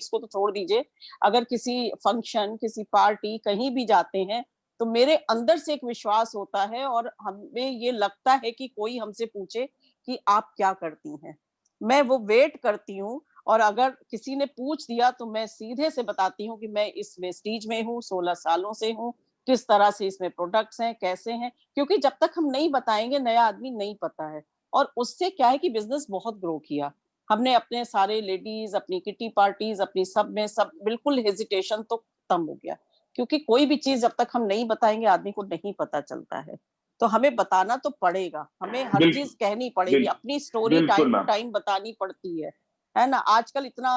को तो छोड़ दीजिए, अगर किसी फंक्शन, किसी पार्टी, कहीं भी जाते हैं तो मेरे अंदर से एक विश्वास होता है और हमें ये लगता है कि कोई हमसे पूछे कि आप क्या करती हैं, मैं वो वेट करती हूँ। और अगर किसी ने पूछ दिया तो मैं सीधे से बताती हूँ कि मैं इस वेस्टीज में हूँ, 16 सालों से हूँ, किस तरह से इसमें प्रोडक्ट्स हैं, कैसे हैं, क्योंकि जब तक हम नहीं बताएंगे नया आदमी नहीं पता है। और उससे क्या है कि बिजनेस बहुत ग्रो किया हमने, अपने सारे लेडीज, अपनी किटी पार्टीज, अपनी सब में सब बिल्कुल हेजिटेशन तो खत्म हो गया, क्योंकि कोई भी चीज जब तक हम नहीं बताएंगे आदमी को नहीं पता चलता है। तो हमें बताना तो पड़ेगा, हमें हर चीज कहनी पड़ेगी, अपनी स्टोरी टाइम टू टाइम बतानी पड़ती है ना। आजकल इतना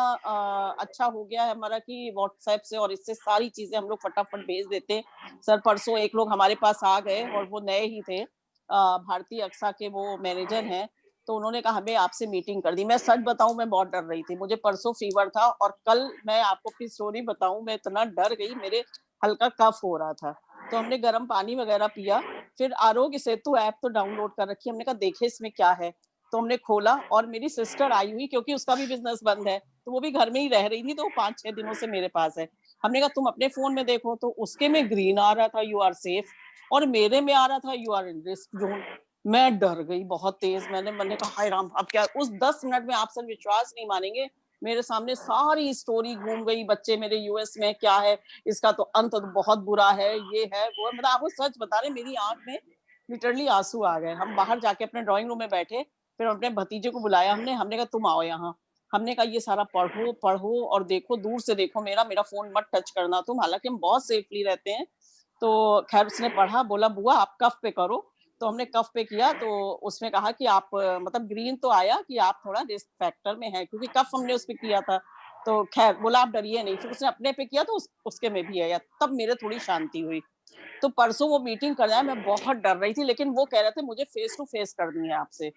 अच्छा हो गया है हमारा कि व्हाट्सएप से और इससे सारी चीजें हम लोग फटाफट भेज देते हैं। सर परसों एक लोग हमारे पास आ गए और वो नए ही थे, भारतीय अक्सा के वो मैनेजर हैं, तो उन्होंने कहा हमें आपसे मीटिंग कर दी। मैं सच बताऊं, मैं बहुत डर रही थी, मुझे परसों फीवर था और कल मैं आपको अपनी स्टोरी बताऊं, मैं इतना डर गई, मेरे हल्का कफ हो रहा था। तो हमने गर्म पानी वगैरह पिया, फिर आरोग्य सेतु ऐप तो डाउनलोड कर रखी, हमने कहा देखे इसमें क्या है। तो हमने खोला और मेरी सिस्टर आई हुई, क्योंकि उसका भी बिजनेस बंद है तो वो भी घर में ही रह रही थी, तो 5-6 दिनों से मेरे पास है। हमने कहा तुम अपने फोन में देखो, तो उसके में ग्रीन आ रहा था यू आर सेफ, और मेरे में आ रहा था you are in risk zone. मैं डर गई बहुत तेज, मैंने कहा हाय राम, अब क्या। उस 10 मिनट में आप सब विश्वास नहीं मानेंगे, मेरे सामने सारी स्टोरी घूम गई, बच्चे मेरे यूएस में, क्या है इसका तो अंत तो बहुत बुरा है, ये है वो, मतलब आपको सच बता रहे, मेरी आंख में लिटरली आंसू आ गए। हम बाहर जाके अपने ड्राइंग रूम में बैठे, फिर अपने भतीजे को बुलाया हमने कहा तुम आओ यहाँ, हमने कहा ये सारा पढ़ो पढ़ो और देखो, दूर से देखो, मेरा फोन मत टच करना तुम, हालांकि हम बहुत सेफली रहते हैं। तो खैर उसने पढ़ा, बोला बुआ आप कफ पे करो, तो हमने कफ पे किया, तो उसने कहा कि आप मतलब ग्रीन तो आया कि आप थोड़ा रिस्क फैक्टर में है, क्योंकि कफ हमने उस पे किया था। तो खैर बोला आप डरिए नहीं, फिर उसने अपने पे किया तो उसके में भी है, तब मेरे थोड़ी शांति हुई। तो परसों वो मीटिंग कर रहा है, मैं बहुत डर रही थी, लेकिन वो कह रहे थे मुझे फेस टू फेस करनी है आपसे।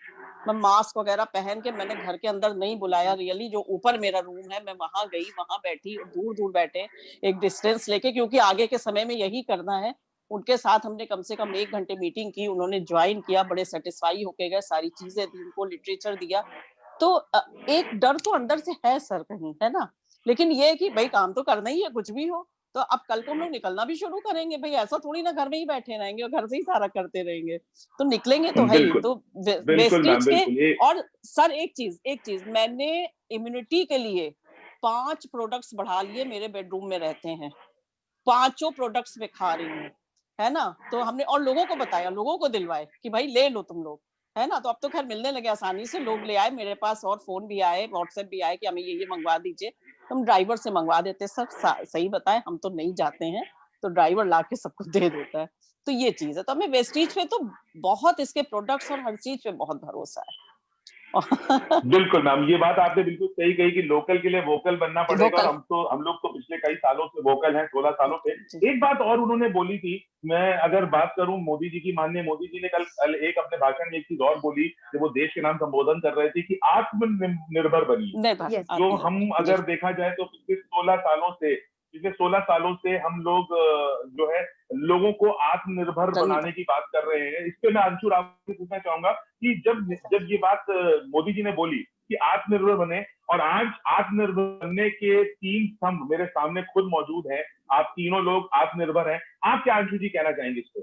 मैं मास्क वगैरह पहन के, मैंने घर के अंदर नहीं बुलाया, रियली जो ऊपर मेरा रूम है मैं वहां गई, वहां बैठी, दूर दूर बैठे एक डिस्टेंस लेके, क्योंकि आगे के समय में यही करना है। उनके साथ हमने कम से कम 1 घंटे मीटिंग की, उन्होंने ज्वाइन किया, बड़े सेटिस्फाई होके गए, सारी चीजें दी, उनको लिटरेचर दिया। तो एक डर तो अंदर से है सर कहीं, है ना, लेकिन ये है कि भाई काम तो करना ही है कुछ भी हो। तो अब कल को हम लोग निकलना भी शुरू करेंगे, भाई ऐसा थोड़ी ना घर में ही बैठे रहेंगे और घर से ही सारा करते रहेंगे, तो निकलेंगे तो है ही। तो वेस्टेज के, और सर एक चीज मैंने इम्यूनिटी के लिए 5 प्रोडक्ट्स बढ़ा लिए, मेरे बेडरूम में रहते हैं, 5 प्रोडक्ट्स में खा रही हूँ, है ना। तो हमने और लोगों को बताया, लोगों को दिलवाए कि भाई ले लो तुम लोग, है ना। तो अब तो खैर मिलने लगे आसानी से, लोग ले आए मेरे पास, और फोन भी आए, व्हाट्सएप भी आए कि हमें ये मंगवा दीजिए, तुम ड्राइवर से मंगवा देते। सर सही बताएं, हम तो नहीं जाते हैं, तो ड्राइवर लाके सबको दे देता है। तो ये चीज है, तो हमें वेस्टीज पे तो बहुत, इसके प्रोडक्ट्स और हर चीज पे बहुत भरोसा है। बिल्कुल मैम, ये बात आपने बिल्कुल सही कही कि लोकल के लिए वोकल बनना पड़ेगा, और वोकल हम लोग तो पिछले कई सालों से वोकल हैं, 16 सालों से। जी एक बात और उन्होंने बोली थी, मैं अगर बात करूं मोदी जी की, माननीय मोदी जी ने कल एक अपने भाषण में एक चीज और बोली, जब वो देश के नाम संबोधन कर रहे थे कि आत्मनिर्भर बनिए। निर्भर Yes. जो आत्मनिर्भर हम जी अगर देखा जाए तो पिछले 16 सालों से हम लोग जो है लोगों को आत्मनिर्भर करने बनाने की बात कर रहे हैं। इस पे मैं अंशुर आपसे पूछना चाहूंगा कि जब ये बात मोदी जी ने बोली कि आत्मनिर्भर बने, और आज आत्मनिर्भर बनने के 3 स्तंभ मेरे सामने खुद मौजूद हैं, आप तीनों लोग आत्मनिर्भर हैं, आप क्या अंशु जी कहना चाहेंगे इस पे?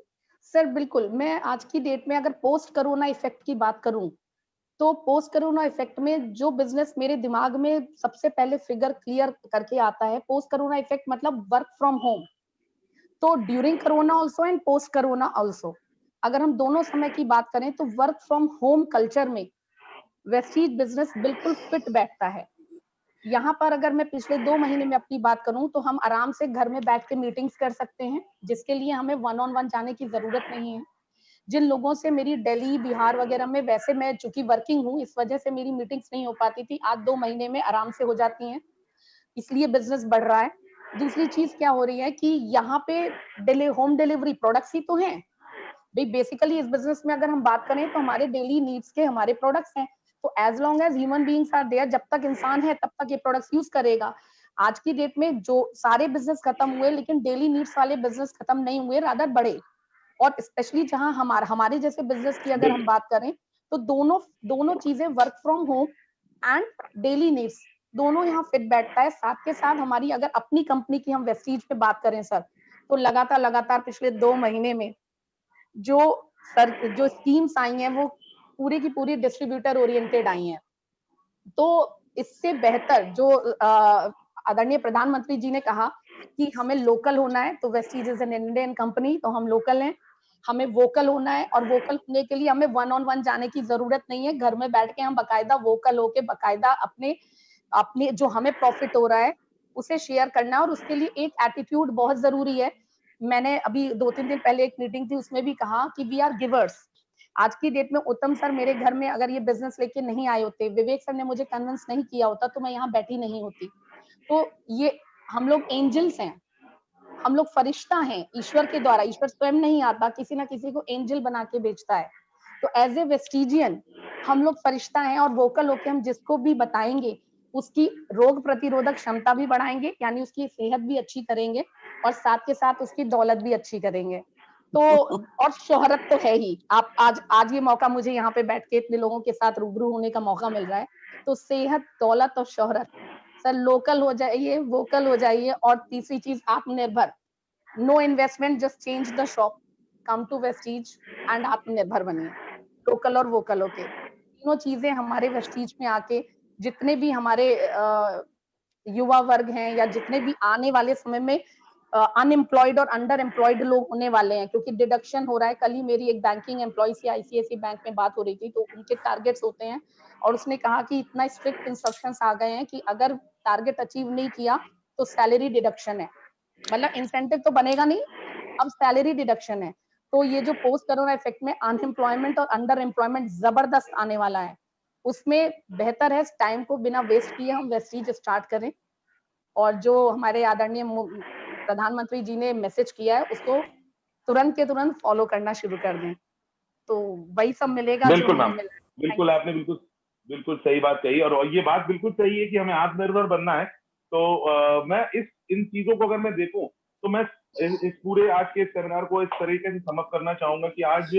सर बिल्कुल, मैं आज की डेट में अगर पोस्ट कोरोना इफेक्ट की बात करूं, तो पोस्ट कोरोना इफेक्ट में जो बिजनेस मेरे दिमाग में सबसे पहले फिगर क्लियर करके आता है, पोस्ट कोरोना इफेक्ट मतलब वर्क फ्रॉम होम। तो during corona also and post corona also, अगर हम दोनों समय की बात करें तो वर्क फ्रॉम होम कल्चर में वेस्टीज बिजनेस बिल्कुल फिट बैठता है। यहाँ पर अगर मैं पिछले 2 महीने में अपनी बात करूं तो हम आराम से घर में बैठ के मीटिंग्स कर सकते हैं, जिसके लिए हमें वन ऑन वन जाने की जरूरत नहीं है। जिन लोगों से मेरी दिल्ली, बिहार वगैरह में, वैसे मैं चूंकि वर्किंग हूँ इस वजह से मेरी मीटिंग्स नहीं हो पाती थी, आज 2 महीने में आराम से हो जाती हैं, इसलिए बिजनेस बढ़ रहा है। दूसरी चीज क्या हो रही है कि यहाँ पे होम डिलीवरी प्रोडक्ट्स ही तो हैं भाई। बेसिकली इस बिजनेस में अगर हम बात करें तो हमारे डेली नीड्स के हमारे प्रोडक्ट्स हैं, तो as long as human beings are there, जब तक इंसान है तब तक ये प्रोडक्ट्स यूज करेगा। आज की डेट में जो सारे बिजनेस खत्म हुए, लेकिन डेली नीड्स वाले बिजनेस खत्म नहीं हुए, रादर बढ़े। और स्पेशली जहां हमारे जैसे बिजनेस की अगर हम बात करें तो दोनों दोनों चीजें, work from home and daily needs, दोनों यहाँ फिट बैठता है। साथ के साथ हमारी अगर अपनी कंपनी की हम वेस्टीज पे बात करें सर, तो लगातार पिछले 2 महीने में जो जो स्कीम्स आई हैं वो पूरी की पूरी डिस्ट्रीब्यूटर ओरिएंटेड आई हैं। तो इससे बेहतर जो आदरणीय प्रधानमंत्री जी ने कहा कि हमें लोकल होना है, तो Vestige is an Indian company, तो हम लोकल हैं। हमें वोकल होना है, और वोकल होने के लिए हमें वन ऑन वन जाने की जरूरत नहीं है। घर में बैठ के हम बकायदा वोकल होके बकायदा अपने अपने जो हमें प्रॉफिट हो रहा है उसे शेयर करना है, और उसके लिए एक एटीट्यूड बहुत जरूरी है। मैंने अभी 2-3 दिन पहले एक मीटिंग थी, उसमें भी कहा कि वी आर गिवर्स। आज की डेट में उत्तम सर मेरे घर में अगर ये बिजनेस लेके नहीं आए होते, विवेक सर ने मुझे कन्विंस नहीं किया होता, तो मैं यहाँ बैठी नहीं होती। तो ये हम लोग एंजल्स हैं, हम लोग फरिश्ता हैं ईश्वर के द्वारा। ईश्वर स्वयं नहीं आता, किसी ना किसी को एंजल बना के बेचता है। तो एज ए वेस्टिजियन हम लोग फरिश्ता हैं, और वोकल होके हम जिसको भी बताएंगे उसकी रोग प्रतिरोधक क्षमता भी बढ़ाएंगे, यानी उसकी सेहत भी अच्छी करेंगे, और साथ के साथ उसकी दौलत भी अच्छी करेंगे। तो और शोहरत तो है ही। आप आज ये मौका मुझे यहाँ पे बैठ के इतने लोगों के साथ रूबरू होने का मौका मिल रहा है। तो सेहत, दौलत और शोहरत, सर लोकल हो जाइए, वोकल हो जाइए, और तीसरी चीज आत्मनिर्भर। No investment, just change the shop, come to Vestige and आत्मनिर्भर बनिए। लोकल और वोकल होके तीनों चीजें हमारे वेस्टीज में आके, जितने भी हमारे युवा वर्ग हैं या जितने भी आने वाले समय में अनएम्प्लॉयड और अंडर एम्प्लॉयड लोग होने वाले हैं, क्योंकि डिडक्शन हो रहा है। कल ही मेरी एक बैंकिंग एम्प्लॉय से आईसीआईसी बैंक में बात हो रही थी, तो उनके टारगेट्स होते हैं, और उसने कहा कि इतना स्ट्रिक्ट इंस्ट्रक्शंस आ गए हैं कि अगर टारगेट अचीव नहीं किया तो सैलरी डिडक्शन है। मतलब इंसेंटिव तो बनेगा नहीं, अब सैलरी डिडक्शन है। तो ये जो पोस्ट कोरोना इफेक्ट में अनएम्प्लॉयमेंट और अंडर एम्प्लॉयमेंट जबरदस्त आने वाला है, उसमें बेहतर है टाइम को बिना वेस्ट किए हम वेस्टीज स्टार्ट करें, और जो हमारे आदरणीय प्रधानमंत्री जी ने मैसेज किया है उसको तुरंत के तुरंत फॉलो करना शुरू कर दें, तो वही सब मिलेगा जो बिल्कुल हमें मैम, मिल रहा है। बिल्कुल आपने बिल्कुल सही बात कही, और ये बात बिल्कुल सही है कि हमें आत्मनिर्भर बनना है। तो मैं इन चीजों को अगर मैं देखूं तो मैं इस पूरे आज के सेमिनार को इस तरीके से समझ करना चाहूंगा कि आज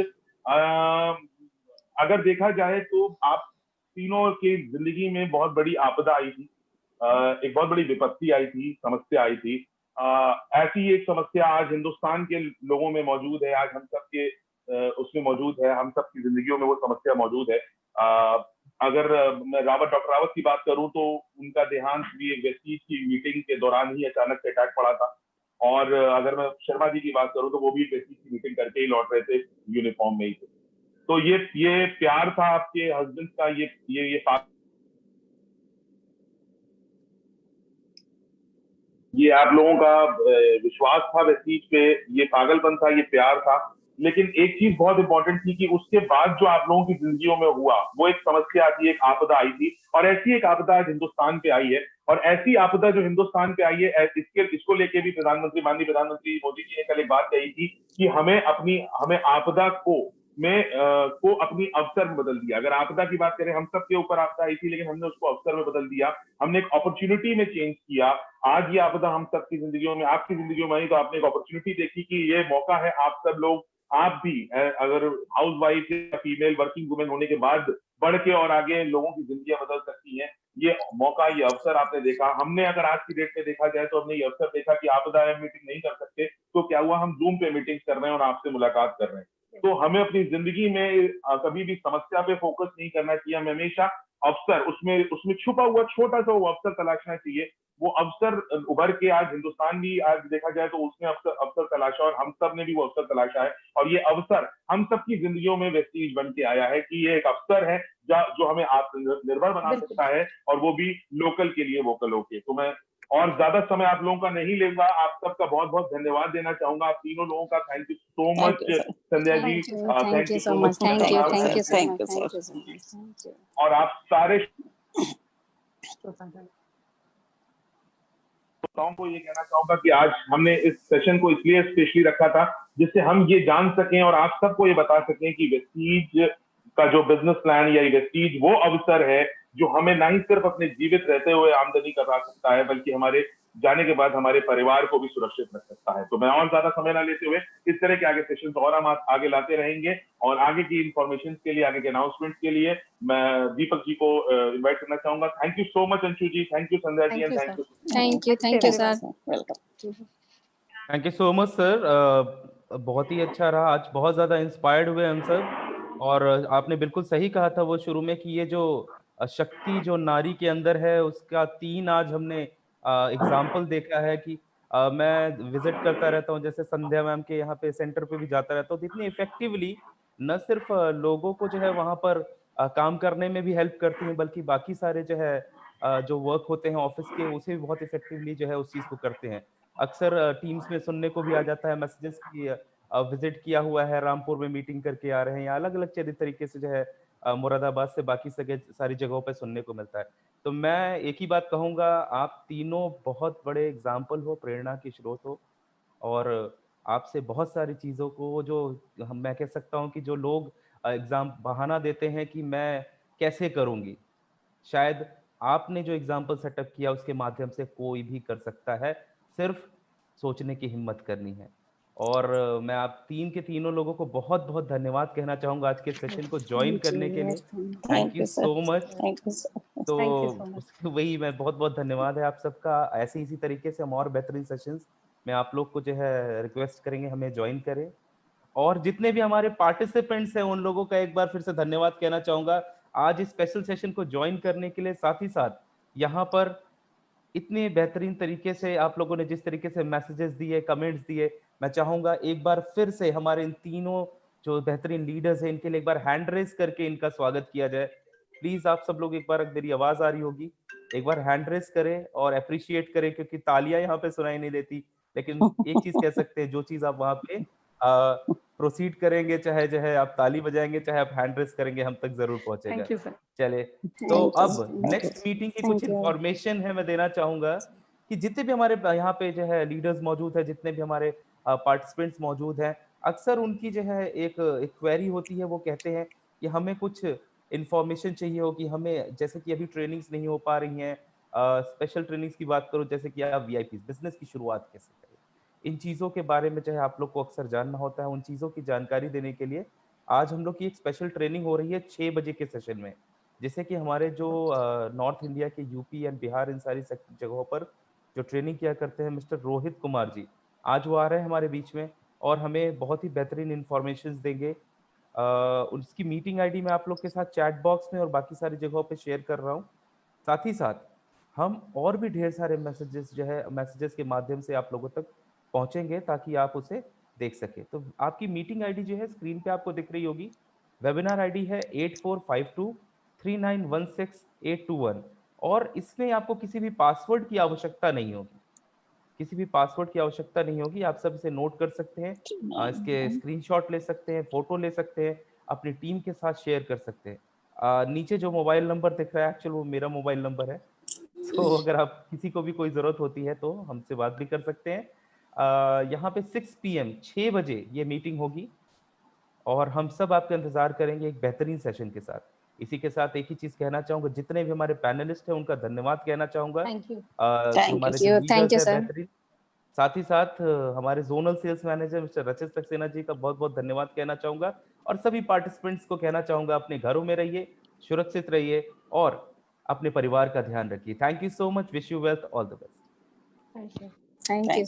अगर देखा जाए तो आप तीनों की जिंदगी में बहुत बड़ी आपदा आई थी, एक बहुत बड़ी विपत्ति आई थी, समस्या आई थी। ऐसी एक समस्या आज हिंदुस्तान के लोगों में मौजूद है, आज हम सब के उसमें मौजूद है, हम सब की जिंदगियों में वो समस्या मौजूद है। अगर मैं डॉक्टर रावत की बात करूं तो उनका देहांत भी एक वेस्टीज की मीटिंग के दौरान ही अचानक से अटैक पड़ा था, और अगर मैं शर्मा जी की बात करूं तो वो भी वेस्टीज की मीटिंग करके ही लौट रहे थे, यूनिफॉर्म में ही थे। तो ये प्यार था आपके हस्बैंड का, ये आप लोगों का विश्वास था वेस्टीज पे, ये पागलपन था, ये प्यार था, लेकिन एक चीज बहुत इंपॉर्टेंट थी कि उसके बाद जो आप लोगों की जिंदगियों में हुआ वो एक समस्या थी, एक आपदा आई थी, और ऐसी एक आपदा आज हिंदुस्तान पे आई है। और ऐसी आपदा जो हिंदुस्तान पे आई है, इसको लेके भी माननीय प्रधानमंत्री मोदी जी ने कल एक बात कही थी कि हमें आपदा को अपनी अवसर में बदल दिया। अगर आपदा की बात करें, हम सब के ऊपर आपदा आई थी, लेकिन हमने उसको अवसर में बदल दिया, हमने एक अपॉर्चुनिटी में चेंज किया। आज ये आपदा हम सब की जिंदगियों में, आपकी जिंदगियों में आई, तो आपने एक अपॉर्चुनिटी देखी कि ये मौका है, आप सब लोग, आप भी अगर हाउस वाइफ या फीमेल वर्किंग वुमेन होने के बाद बढ़ के और आगे लोगों की जिंदगियां बदल सकती हैं। ये मौका, ये अवसर आपने देखा। हमने अगर आज की डेट में देखा जाए तो हमने ये अवसर देखा कि आपदा में मीटिंग नहीं कर सकते, तो क्या हुआ, हम जूम पे मीटिंग कर रहे हैं और आपसे मुलाकात कर रहे हैं। तो हमें अपनी जिंदगी में कभी भी समस्या पे फोकस नहीं करना चाहिए, हमें हमेशा अवसर, उसमें छुपा हुआ छोटा सा वो अवसर तलाशना चाहिए। वो अवसर उभर के आज हिंदुस्तान भी, आज देखा जाए तो उसने अवसर तलाशा, और हम सब ने भी वो अवसर तलाशा है। और ये अवसर हम सबकी जिंदगियों में वेस्टीज बन के आया है कि ये एक अवसर है जो हमें आत्मनिर्भर बना सकता है, और वो भी लोकल के लिए वोकल होके। तो मैं और ज्यादा समय आप लोगों का नहीं लूंगा, आप सबका बहुत बहुत धन्यवाद देना चाहूंगा। आप तीनों लोगों का thank you so much Sandhya ji, thank you so much, thank you. और आप सारे को ये कहना चाहूंगा कि आज हमने इस सेशन को इसलिए स्पेशली रखा था जिससे हम ये जान सकें और आप सबको ये बता सकें कि वेस्टीज का जो बिजनेस प्लान या वेस्टीज वो अवसर है जो हमें ना ही सिर्फ अपने जीवित रहते हुए आमदनी करा सकता है, बल्कि हमारे जाने के बाद हमारे परिवार को भी सुरक्षित रख सकता है। तो मैं और ज्यादा समय ना लेते हुए इस तरह के आगे सेशंस और हम आगे लाते रहेंगे, और आगे की इंफॉर्मेशन के लिए, आगे के अनाउंसमेंट के लिए मैं दीपक जी को इनवाइट करना चाहूंगा। Thank you so much Anshu ji, thank you Sandhya ji, and thank you sir, welcome. Thank you so much sir, बहुत ही अच्छा रहा आज, बहुत ज्यादा इंस्पायर्ड हुए हम सब। और आपने बिल्कुल सही कहा था वो शुरू में कि ये जो शक्ति जो नारी के अंदर है उसका 3 आज हमने एग्जाम्पल देखा है कि मैं विजिट करता रहता हूँ, जैसे संध्या मैम के यहाँ पे सेंटर पे भी जाता रहता हूँ, तो इतनी इफेक्टिवली न सिर्फ लोगों को जो है वहाँ पर काम करने में भी हेल्प करती हैं, बल्कि बाकी सारे जो है जो वर्क होते हैं ऑफिस के, उसे भी बहुत इफेक्टिवली जो है उस चीज को करते हैं। अक्सर टीम्स में सुनने को भी आ जाता है मैसेजेस की विजिट किया हुआ है, रामपुर में मीटिंग करके आ रहे हैं, या अलग अलग तरीके से जो है मुरादाबाद से बाकी सारी जगहों पे सुनने को मिलता है। तो मैं एक ही बात कहूंगा, आप तीनों बहुत बड़े एग्जाम्पल हो, प्रेरणा के स्रोत हो, और आपसे बहुत सारी चीज़ों को जो मैं कह सकता हूँ कि जो लोग एग्जाम बहाना देते हैं कि मैं कैसे करूँगी, शायद आपने जो एग्जाम्पल सेटअप किया उसके माध्यम से कोई भी कर सकता है, सिर्फ सोचने की हिम्मत करनी है। और मैं आप के तीनों लोगों को बहुत बहुत धन्यवाद कहना चाहूँगा आज के सेशन को ज्वाइन करने के लिए। Thank you so much. तो वही मैं बहुत बहुत धन्यवाद है आप सबका। ऐसे इसी तरीके से हम और बेहतरीन सेशंस में आप लोग को जो है रिक्वेस्ट करेंगे हमें ज्वाइन करें। और जितने भी हमारे पार्टिसिपेंट्स हैं उन लोगों का एक बार फिर से धन्यवाद कहना चाहूंगा आज इस स्पेशल सेशन को ज्वाइन करने के लिए। साथ ही साथ यहाँ पर इतने बेहतरीन तरीके से आप लोगों ने जिस तरीके से मैसेजेस दिए, कमेंट्स दिए, मैं चाहूंगा एक बार फिर से हमारे इन तीनों जो बेहतरीन लीडर्स हैं इनके लिए एक बार हैंड रेज करके इनका स्वागत किया जाए। प्लीज आप सब लोग एक बार, अगर मेरी आवाज आ रही होगी, एक बार हैंड रेज करें और अप्रिशिएट करें, क्योंकि तालियां यहाँ पे सुनाई नहीं देती, लेकिन एक चीज कह सकते हैं, जो चीज आप वहां पे प्रोसीड करेंगे, चाहे जो है आप ताली बजाएंगे, चाहे आप हैंड रेज करेंगे, हम तक जरूर पहुंचेगा। Thank you sir. चले, तो अब नेक्स्ट मीटिंग की कुछ इंफॉर्मेशन है मैं देना चाहूंगा कि जितने भी हमारे यहाँ पे जो है लीडर्स मौजूद है, जितने भी हमारे पार्टिसिपेंट्स मौजूद हैं, अक्सर उनकी जो है एक क्वेरी होती है, वो कहते हैं कि हमें कुछ इंफॉर्मेशन चाहिए हो कि हमें, जैसे कि अभी ट्रेनिंग्स नहीं हो पा रही हैं, स्पेशल ट्रेनिंग्स की बात करो, जैसे कि आप वीआईपी बिजनेस की शुरुआत कैसे करें, इन चीज़ों के बारे में चाहे आप लोग को अक्सर जानना होता है, उन चीज़ों की जानकारी देने के लिए आज हम लोग की एक स्पेशल ट्रेनिंग हो रही है 6 बजे के सेशन में, जिससे कि हमारे जो नॉर्थ इंडिया के यूपी एंड बिहार, इन सारी जगहों पर जो ट्रेनिंग किया करते हैं मिस्टर रोहित कुमार जी, आज वो आ रहे हैं हमारे बीच में और हमें बहुत ही बेहतरीन इंफॉर्मेशन देंगे। उसकी मीटिंग आईडी मैं आप लोग के साथ चैट बॉक्स में और बाकी सारी जगहों पे शेयर कर रहा हूँ। साथ ही साथ हम और भी ढेर सारे मैसेजेस जो है, मैसेजेस के माध्यम से आप लोगों तक पहुंचेंगे ताकि आप उसे देख सके। तो आपकी मीटिंग आईडी जो है स्क्रीन पे आपको दिख रही होगी। वेबिनार आईडी है 84523916 821 और इसमें आपको किसी भी पासवर्ड की आवश्यकता नहीं होगी। किसी भी पासवर्ड की आवश्यकता नहीं होगी, आप सब इसे नोट कर सकते हैं, इसके स्क्रीनशॉट ले सकते हैं, फोटो ले सकते हैं, अपनी टीम के साथ शेयर कर सकते हैं। नीचे जो मोबाइल नंबर दिख रहा है एक्चुअली वो मेरा मोबाइल नंबर है, तो अगर आप किसी को भी कोई जरूरत होती है तो हमसे बात भी कर सकते हैं। यहाँ पे 6 PM 6 बजे ये मीटिंग होगी और हम सब आपका इंतजार करेंगे एक बेहतरीन सेशन के साथ। इसी के साथ एक ही चीज कहना चाहूंगा, जितने भी हमारे पैनलिस्ट हैं उनका धन्यवाद कहना चाहूंगा। Thank you. हमारे जो Thank you, लीडर्स हैं sir. बेहतरीन, साथ ही साथ हमारे जोनल सेल्स मैनेजर मिस्टर रचित सक्सेना जी का बहुत बहुत धन्यवाद कहना चाहूंगा, और सभी पार्टिसिपेंट्स को कहना चाहूंगा अपने घरों में रहिए, सुरक्षित रहिए और अपने परिवार का ध्यान रखिए। Thank you so much, wish you wealth, all the best. Thank you. Thank you.